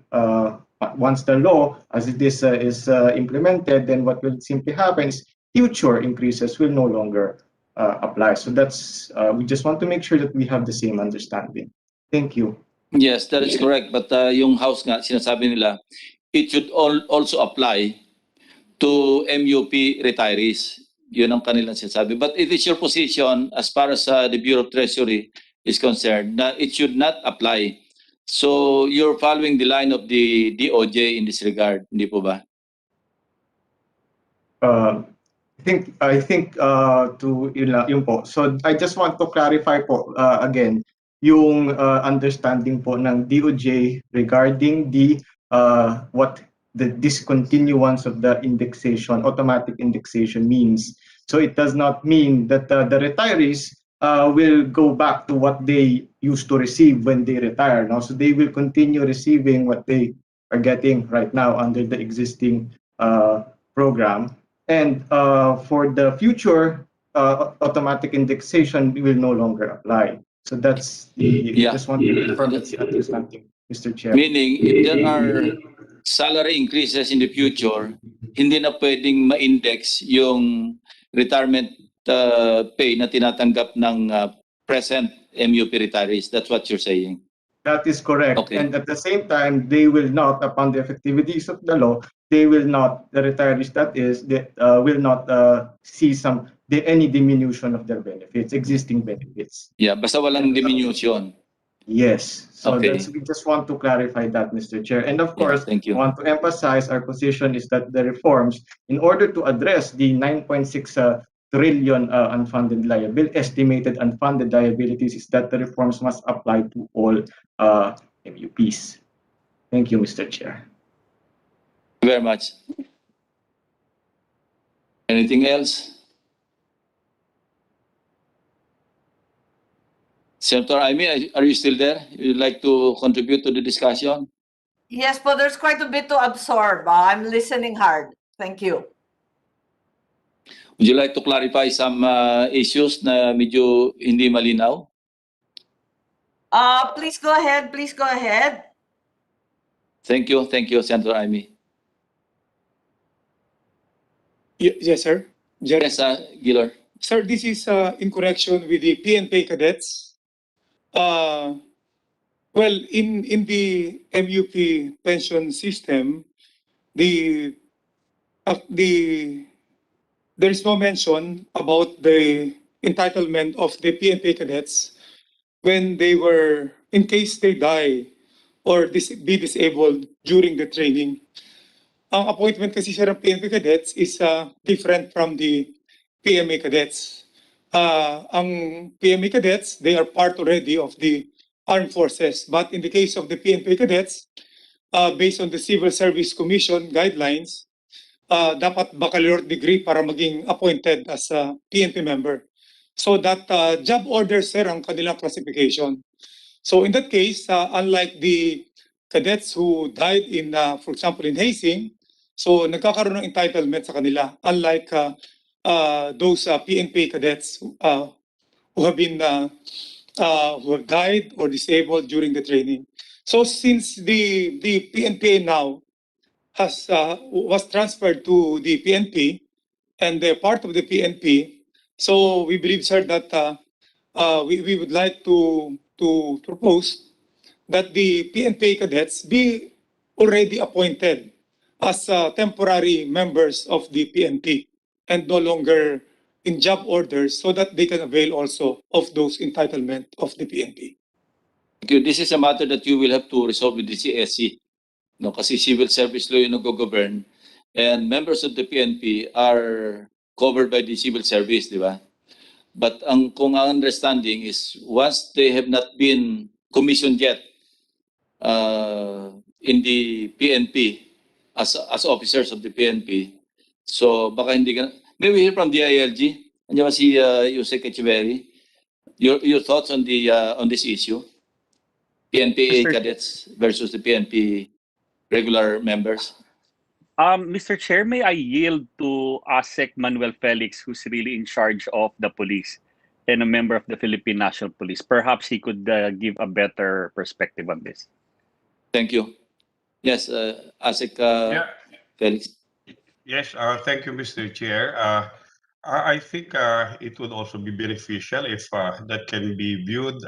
once the law as it is implemented, then what will simply happen is future increases will no longer apply. So that's we just want to make sure that we have the same understanding. Thank you. Yes, that is correct. But yung House nga, sinasabi nila, it should also apply to MUP retirees. Yun ang kanilang sinasabi. But it is your position, as far as the Bureau of Treasury is concerned, that it should not apply. So you're following the line of the DOJ in this regard, hindi po ba? I think to yun po. So I just want to clarify po again yung understanding po ng DOJ regarding the what the discontinuance of the indexation, automatic indexation means. So it does not mean that the retirees will go back to what they used to receive when they retire. Now, so they will continue receiving what they are getting right now under the existing program. And for the future, automatic indexation will no longer apply. So that's the just want to confirm that's the understanding. Mr. Chair. Meaning, if there are salary increases in the future, hindi na pwedeng ma-index yung retirement pay na tinatanggap ng present MUP retirees. That's what you're saying. That is correct. Okay. And at the same time, they will not, upon the effectivities of the law, they will not, the retirees that is, they, will not see any diminution of their benefits, existing benefits. Yeah, basta walang diminution. Yes. So Okay. we just want to clarify that, Mr. Chair. And of course, thank you. I want to emphasize our position is that the reforms, in order to address the 9.6 trillion estimated unfunded liabilities, is that the reforms must apply to all MUPs. Thank you, Mr. Chair. Thank you very much. Anything else? Senator Amy, are you still there? You'd like to contribute to the discussion? Yes, but there's quite a bit to absorb. I'm listening hard. Thank you. Would you like to clarify some issues na medyo hindi malinaw? Please go ahead. Please go ahead. Thank you, Senator Amy. Yes, sir. Yes, Gilor. Sir, this is in correction with the PNP cadets. Well, in the MUP pension system, there is no mention about the entitlement of the PNP cadets when they were, in case they die or be disabled during the training. Ang appointment kasi sir ng PNP cadets is different from the PMA cadets. Ang PMA cadets, they are part already of the armed forces. But in the case of the PNP cadets, based on the Civil Service Commission guidelines, dapat baccalaureate degree para maging appointed as a PNP member. So that job order, sir, ang kanilang classification. So in that case, unlike the cadets who died in, for example, in hazing, so nagkakaroon ng entitlement sa kanila, unlike those PNP cadets who have been who have died or disabled during the training. So since the PNP now was transferred to the PNP and they're part of the PNP, so we believe, sir, that we would like to propose that the PNP cadets be already appointed as temporary members of the PNP and no longer in job orders so that they can avail also of those entitlement of the PNP. Thank you. This is a matter that you will have to resolve with the CSC. No, kasi civil service law yung nag-govern and members of the PNP are covered by the civil service, di ba? But kung ang understanding is once they have not been commissioned yet in the PNP as officers of the PNP, so baka hindi ka, maybe hear from the ILG. Andiyan ba si Yusek Echeverry? Your thoughts on this issue? PNP cadets versus the PNP regular members? Mr. Chair, may I yield to ASEC Manuel Felix, who's really in charge of the police and a member of the Philippine National Police. Perhaps he could give a better perspective on this. Thank you. Yes, ASEC Felix. Yes, thank you, Mr. Chair. I think it would also be beneficial if that can be viewed,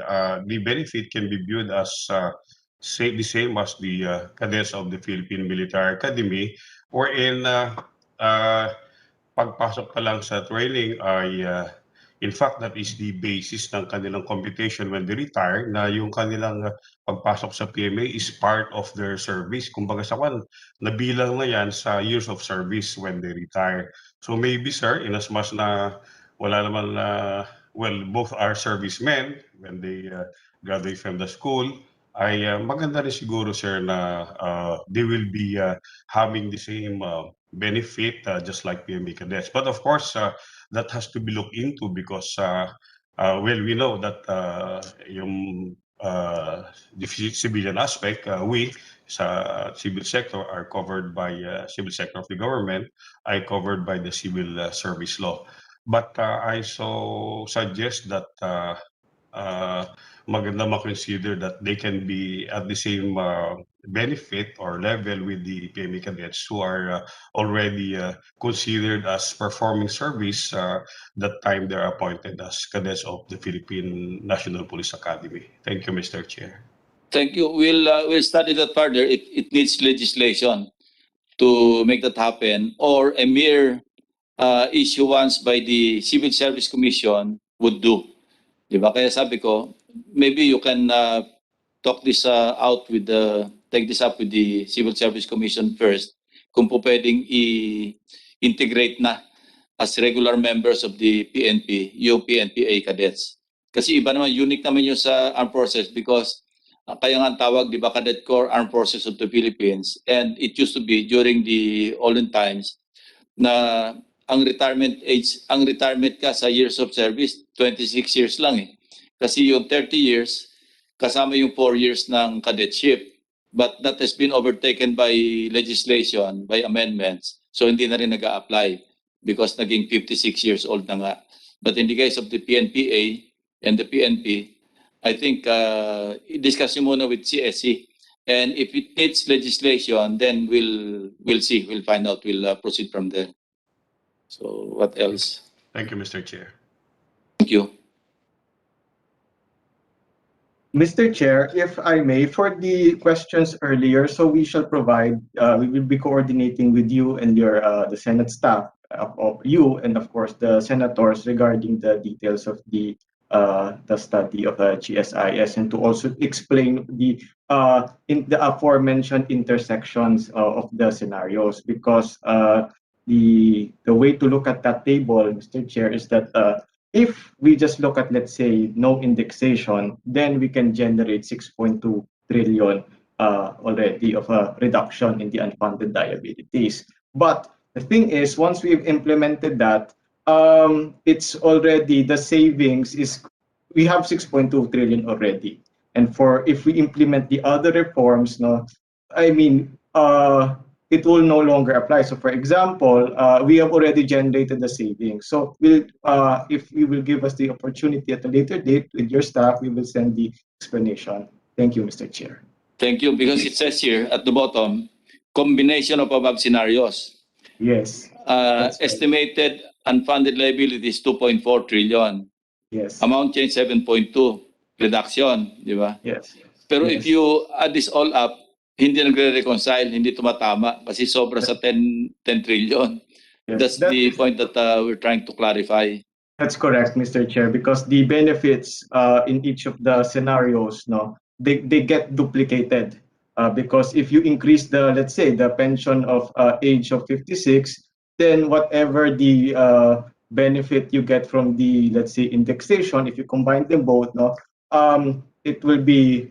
the benefit can be viewed as the same as the cadets of the Philippine Military Academy, wherein pagpasok pa lang sa training ay in fact that is the basis ng kanilang computation when they retire, na yung kanilang pagpasok sa PMA is part of their service. Kumbaga sa kan, nabilang na yan sa years of service when they retire. So maybe, sir, in as much na wala naman well, both are servicemen when they graduate from the school, ay maganda rin siguro, sir, na they will be having the same benefit just like PMA cadets. But of course, that has to be looked into because, well, we know that yung the civilian aspect, we sa civil sector are covered by civil sector of the government, are covered by the civil service law. But I so suggest that maganda ma-consider that they can be at the same benefit or level with the PMA cadets who are already considered as performing service that time they're appointed as cadets of the Philippine National Police Academy. Thank you, Mr. Chair. Thank you. We'll study that further. It needs legislation to make that happen, or a mere issuance by the Civil Service Commission would do. Diba? Kaya sabi ko, maybe you can talk this out with take this up with the Civil Service Commission first, kung po pwedeng i-integrate na as regular members of the PNP, yung PNPA cadets. Kasi iba naman, unique naman yung sa armed forces because kaya nga ang tawag, di ba, Cadet Corps Armed Forces of the Philippines, and it used to be during the olden times na ang retirement age, ang retirement ka sa years of service, 26 years lang eh. Kasi yung 30 years, kasama yung 4 years ng cadetship. But that has been overtaken by legislation, by amendments. So hindi na rin nag-a-apply because naging 56 years old na nga. But in the case of the PNPA and the PNP, I think discuss muna with CSC. And if it needs legislation, then we'll see, we'll find out, we'll proceed from there. So what else? Thank you, Mr. Chair. Thank you. Mr. Chair, if I may, for the questions earlier, so we shall provide, we will be coordinating with you and your the Senate staff of you and of course the senators regarding the details of the study of GSIS and to also explain the aforementioned intersections of the scenarios because the way to look at that table, Mr. Chair, is that if we just look at, let's say, no indexation, then we can generate 6.2 trillion already of a reduction in the unfunded liabilities. But the thing is, once we've implemented that, it's already the savings is we have 6.2 trillion already. And if we implement the other reforms, no, I mean, it will no longer apply. So, for example, we have already generated the savings. So, if you will give us the opportunity at a later date with your staff, we will send the explanation. Thank you, Mr. Chair. Thank you, because it says here at the bottom, combination of above scenarios. Yes. Estimated unfunded liabilities 2.4 trillion. Yes. Amount change 7.2. Reduction, di ba? Yes. Pero Yes. if you add this all up, hindi nagre-reconcile, hindi tumatama kasi sobra sa 10 trillion. Yes. That's the point that we're trying to clarify. That's correct, Mr. Chair, because the benefits in each of the scenarios, no, they get duplicated. Because if you increase the, let's say, the pension of age of 56, then whatever the benefit you get from the, let's say, indexation, if you combine them both, no, it will be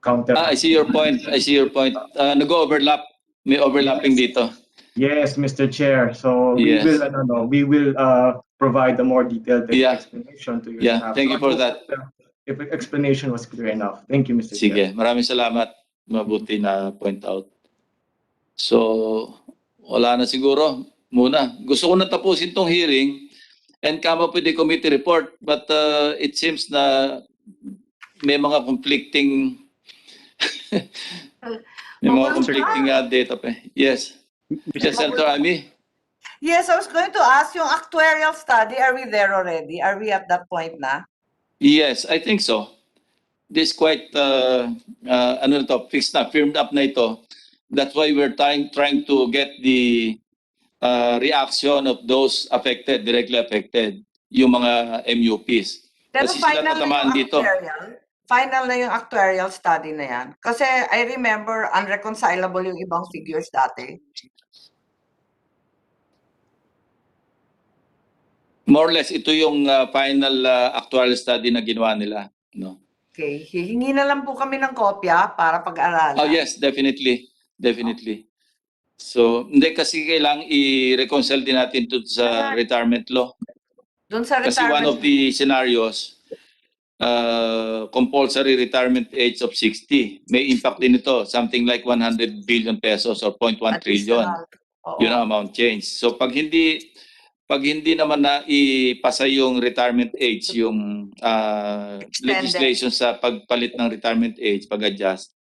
counter. I see your point. I see your point. Nag-overlap. May overlapping dito. Yes, Mr. Chair. So Yes. we will provide a more detailed explanation to your staff. Thank you for that. If the explanation was clear enough. Thank you, Mr. Chair. Sige, maraming salamat. Mabuti na point out. So, wala na siguro muna. Gusto ko na tapusin tong hearing and come up with the committee report, but it seems na may mga conflicting data pa. Yes. Senator Amy? Yes, I was going to ask yung actuarial study, are we there already? Are we at that point na? Yes, I think so. This quite fixed na, firmed up na ito. That's why we're trying to get the reaction of those affected, directly affected, yung mga MUPs. Pero Kasi sila final na tatamaan yung dito. Final na yung actuarial study na yan. Kasi I remember unreconcilable yung ibang figures dati. More or less, ito yung final actuarial study na ginawa nila. No? Okay, hihingi na lang po kami ng kopya para pag-aralan. Oh yes, definitely. Definitely. So, hindi kasi kailangang i-reconcile din natin to sa retirement law. Doon sa Kasi one of the scenarios, compulsory retirement age of 60. May impact din ito, something like 100 billion pesos or 0.1 trillion. Yun ang amount change. So pag hindi pag hindi naman na ipasa yung retirement age, yung legislation sa pagpalit ng retirement age, pag-adjust,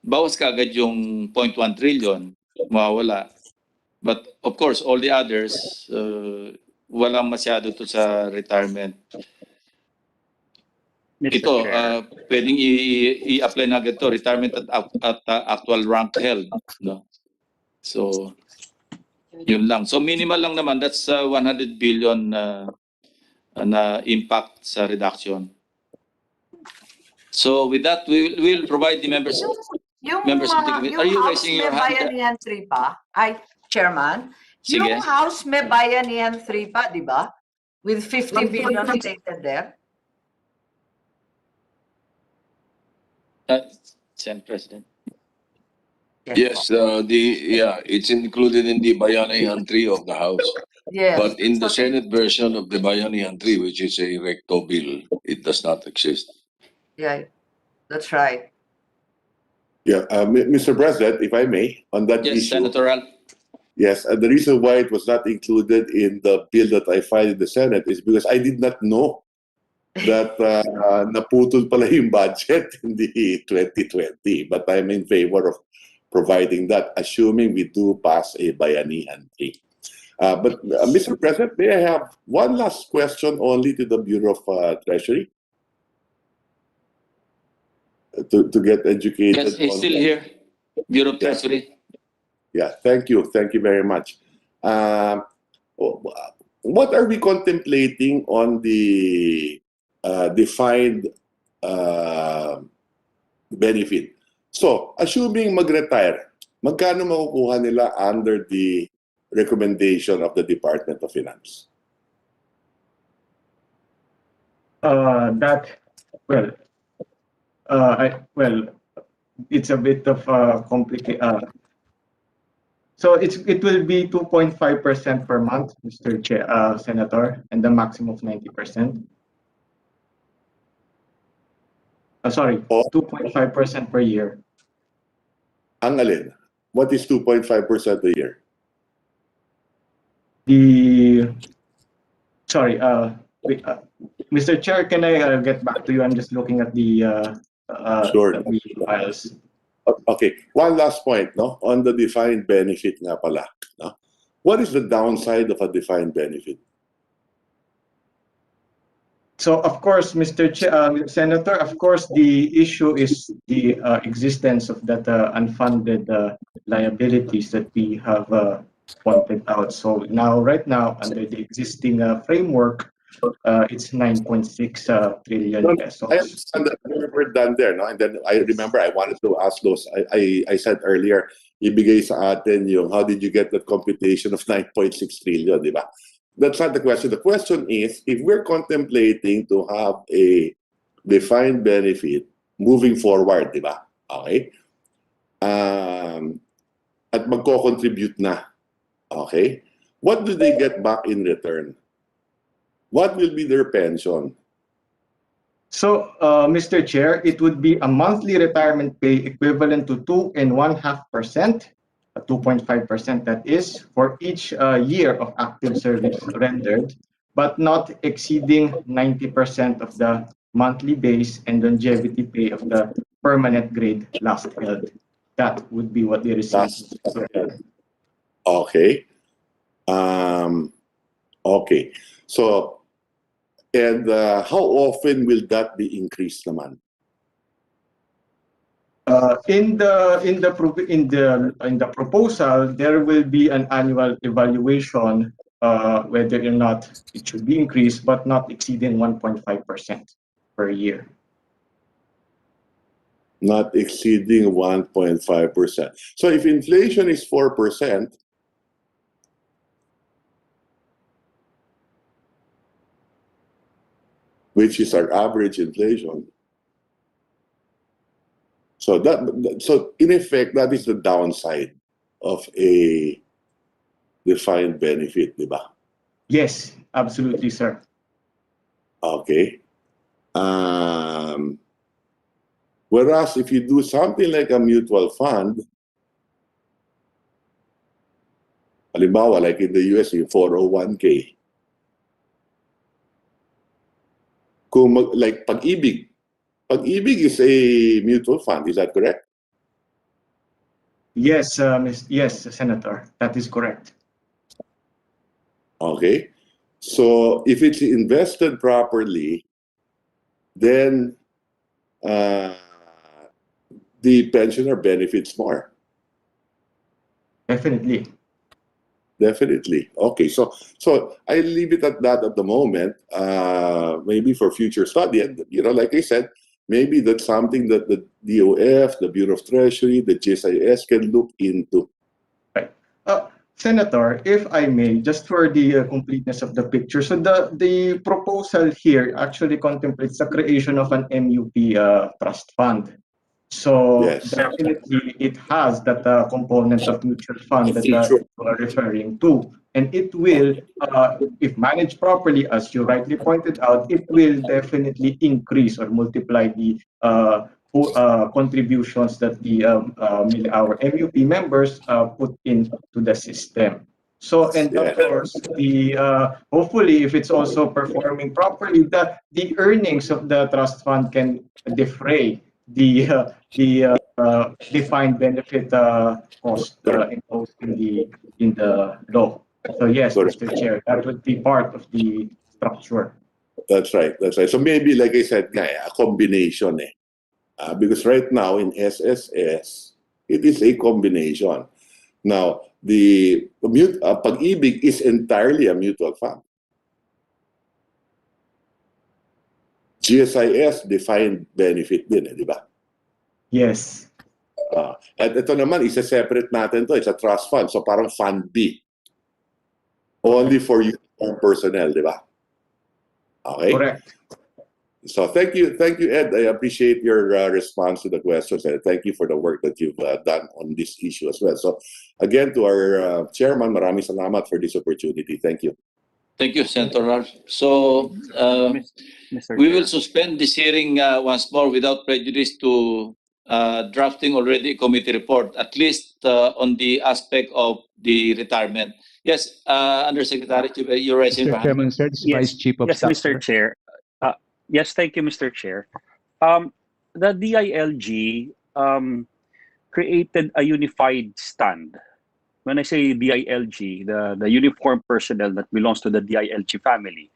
bawas ka agad yung 0.1 trillion, mawawala. But of course, all the others, walang masyado to sa retirement. Mr. Ito, Chair. pwedeng i-apply na agad to, retirement at actual rank held. No? So, yun lang. So minimal lang naman, that's 100 billion na impact sa reduction. So with that, we will provide the members. Yung Are you House raising may your hand? bayanihan 3 pa, ay, Chairman, Sige. yung House may bayanihan 3 pa, di ba? With 50 billion stated there. Senate President. Yes, it's included in the Bayanihan 3 of the House. Yes. But in the Senate version of the Bayanihan 3, which is a recto bill, it does not exist. Yeah, that's right. Yeah, Mr. President, if I may, on that Yes, issue. Senator Al. Yes, the reason why it was not included in the bill that I filed in the Senate is because I did not know that naputol pala yung budget in the 2020. But I'm in favor of providing that, assuming we do pass a Bayanihan 3. But Mr. President, may I have one last question only to the Bureau of Treasury? To get educated. Yes, he's still here. Bureau of Yeah. Treasury. Yeah, thank you. Thank you very much. What are we contemplating on the defined benefit? So, assuming mag-retire, magkano makukuha nila under the recommendation of the Department of Finance? It's a bit of complicated. So it will be 2.5% per month, Mr. Chair, Senator, and the maximum of 90%. Sorry, 2.5% per year. Ang alin? What is 2.5% a year? Mr. Chair, can I get back to you? I'm just looking at the files. Okay, one last point, no, on the defined benefit nga pala. No? What is the downside of a defined benefit? So, of course, Mr. Senator, of course, the issue is the existence of that unfunded liabilities that we have pointed out. So now, right now, under the existing framework, it's 9.6 trillion pesos. I understand that we're done there, no? And then I remember I wanted to ask those. I said earlier, ibigay sa atin yung how did you get that computation of 9.6 trillion, di ba? That's not the question. The question is, if we're contemplating to have a defined benefit moving forward, di ba? Okay? At magko-contribute na. Okay? What do they get back in return? What will be their pension? So, Mr. Chair, it would be a monthly retirement pay equivalent to 2.5%, 2.5% that is, for each year of active service rendered, but not exceeding 90% of the monthly base and longevity pay of the permanent grade last held. That would be what they receive. Okay. Okay. So, and how often will that be increased naman? In the proposal, there will be an annual evaluation whether or not it should be increased, but not exceeding 1.5% per year. Not exceeding 1.5%. So if inflation is 4%, which is our average inflation, so in effect, that is the downside of a defined benefit, di ba? Yes, absolutely, sir. Okay. Whereas if you do something like a mutual fund, Halimbawa, like in the US, yung 401k. Kung like Pag-ibig. Pag-ibig is a mutual fund, is that correct? Yes, yes, Senator, that is correct. Okay. So if it's invested properly, then the pensioner benefits more. Definitely. Definitely. Okay, so I leave it at that at the moment. Maybe for future study, and like I said, maybe that's something that the DOF, the Bureau of Treasury, the GSIS can look into. Right. Senator, if I may, just for the completeness of the picture, so the proposal here actually contemplates the creation of an MUP trust fund. So Yes. definitely it has that component of mutual fund that you are referring to. And it will, if managed properly, as you rightly pointed out, it will definitely increase or multiply the contributions that our MUP members put into the system. So, and of course, hopefully, if it's also performing properly, the earnings of the trust fund can defray the defined benefit cost imposed in the law. So yes, Mr. Chair, that would be part of the structure. That's right. That's right. So maybe, like I said, a combination. Because right now in SSS, it is a combination. Now, the Pag-ibig is entirely a mutual fund. GSIS defined benefit din, di ba? Yes. At ito naman, isa-separate natin to. It's a trust fund. So parang Fund B. Only for uniform personnel, di ba? Okay? Correct. So thank you, Ed. I appreciate your response to the questions, and thank you for the work that you've done on this issue as well. So again, to our chairman, maraming salamat for this opportunity. Thank you. Thank you, Senator Ralph. So we will suspend this hearing once more without prejudice to drafting already a committee report, at least on the aspect of the retirement. Yes, Undersecretary, you're raising your Mr. hand. Chairman, sir, this is Vice Chief of Staff. Mr. Chair. Yes, thank you, Mr. Chair. The DILG created a unified stand. When I say DILG, the uniformed personnel that belongs to the DILG family,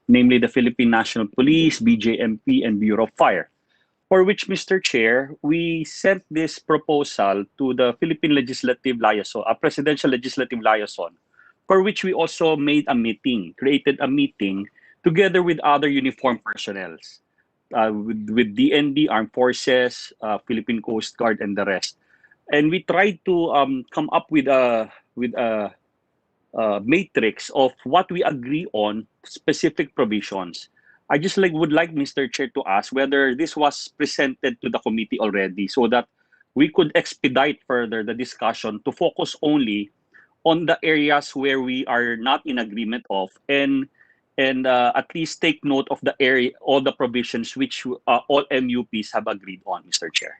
namely the Philippine National Police, BJMP, and Bureau of Fire, for which, Mr. Chair, we sent this proposal to the Philippine Legislative Liaison, a Presidential Legislative Liaison, for which we also made a meeting, created a meeting together with other uniformed personnel, with DND, Armed Forces, Philippine Coast Guard, and the rest. And we tried to come up with a matrix of what we agree on, specific provisions. I just would like Mr. Chair to ask whether this was presented to the committee already, so that we could expedite further the discussion to focus only on the areas where we are not in agreement of, and at least take note of the area, all the provisions which all MUPs have agreed on, Mr. Chair.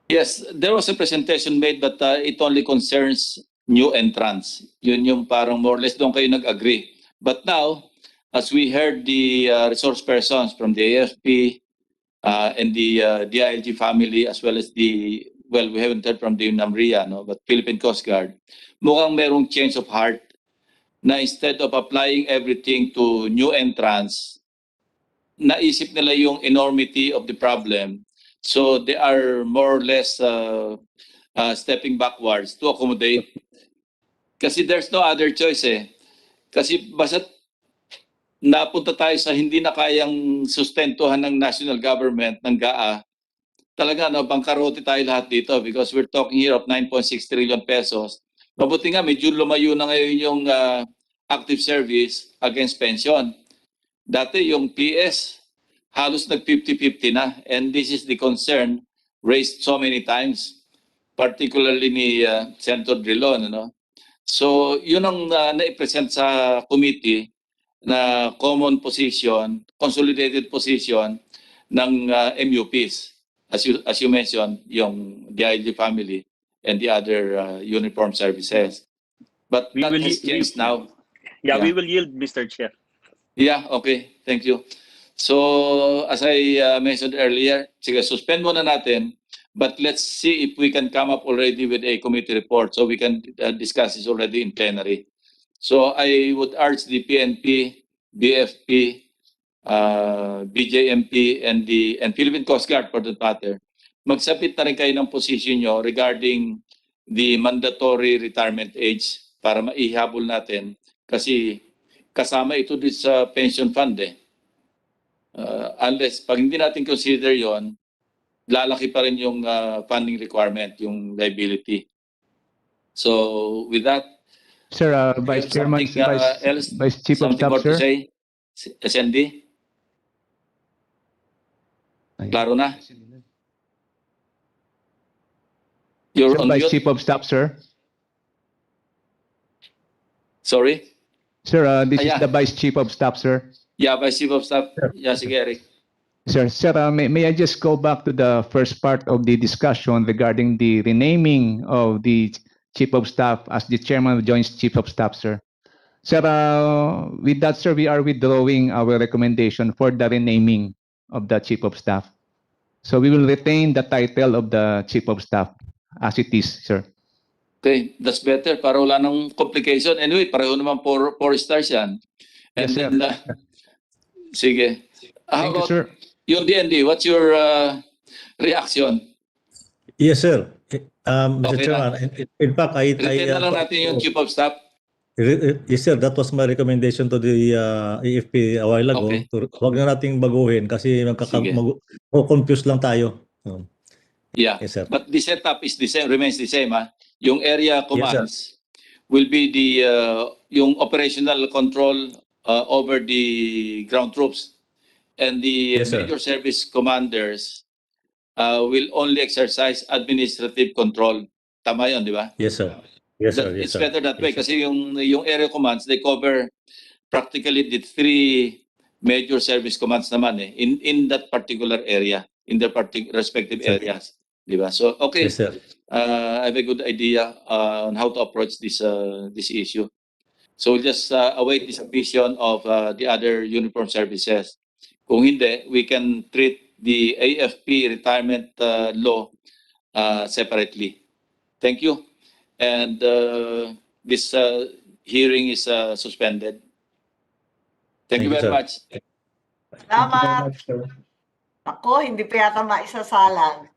Yes, there was a presentation made, but it only concerns new entrants. Yun yung parang more or less doon kayo nag-agree. But now, as we heard the resource persons from the AFP and the DILG family, as well as we haven't heard from the UNAMRIA, no, but Philippine Coast Guard, mukhang merong change of heart na instead of applying everything to new entrants, naisip nila yung enormity of the problem. So they are more or less stepping backwards to accommodate. Kasi there's no other choice eh. Kasi basta napunta tayo sa hindi na kayang sustentuhan ng national government, ng GAA, talaga bangkarote tayo lahat dito because we're talking here of 9.6 trillion pesos. Mabuti nga, medyo lumayo na ngayon yung active service against pension. Dati yung PS, halos nag 50-50 na, and this is the concern raised so many times, particularly ni Senator Drilon. So yun ang naipresent sa committee na common position, consolidated position ng MUPs. As you mentioned, yung DILG family and the other uniform services. But We that will has changed now. Yeah, we will yield, Mr. Chair. Yeah, okay. Thank you. So, as I mentioned earlier, sige, suspend muna natin, but let's see if we can come up already with a committee report so we can discuss this already in plenary. So, I would urge the PNP, BFP, BJMP, and Philippine Coast Guard for that matter, magsabit na rin kayo ng position nyo regarding the mandatory retirement age para maihabol natin kasi kasama ito din sa pension fund eh. Unless, pag hindi natin consider yon, lalaki pa rin yung funding requirement, yung liability. So, with that, Sir, Vice Chairman, Vice Chief of something Staff, more to sir. say? SND? Klaro na? You're Sir, on Vice mute? Chief of Staff, sir. Sorry? Sir, this is yeah. the Vice Chief of Staff, sir. Yeah, Vice Chief of Staff. Yeah, sige, Eric. Sir, may I just go back to the first part of the discussion regarding the renaming of the Chief of Staff as the Chairman of Joint Chief of Staff, sir? Sir, with that, sir, we are withdrawing our recommendation for the renaming of the Chief of Staff. So we will retain the title of the Chief of Staff as it is, sir. Okay, that's better para wala nang complication. Anyway, pareho naman 4 stars yan. And Yes, sir. then, sige. How Thank you, about sir. yung DND? What's your reaction? Yes, sir. Mr. Okay Chairman, in fact, Retain na lang natin yung Chief of Staff. Yes, sir. That was my recommendation to the AFP a while ago. Okay. Huwag na nating baguhin kasi confuse lang tayo. Yeah, Yes, sir. but the setup is the same, remains the same. Yung area commands will be the yung operational control over the ground troops, and the Yes, sir. major service commanders will only exercise administrative control. Tama yun, di ba? Yes, sir. Yes, sir. Yes, It's sir. better that way Yes, sir. kasi yung area commands, they cover practically the 3 major service commands naman eh, in that particular area, in their respective Sir. areas. Di ba? So, okay. Yes, sir. I have a good idea on how to approach this issue. So we'll just await the submission of the other uniform services. Kung hindi, we can treat the AFP retirement law separately. Thank you. And this hearing is suspended. Thank you very much. Salamat. Ako, hindi pa yata maisasalang.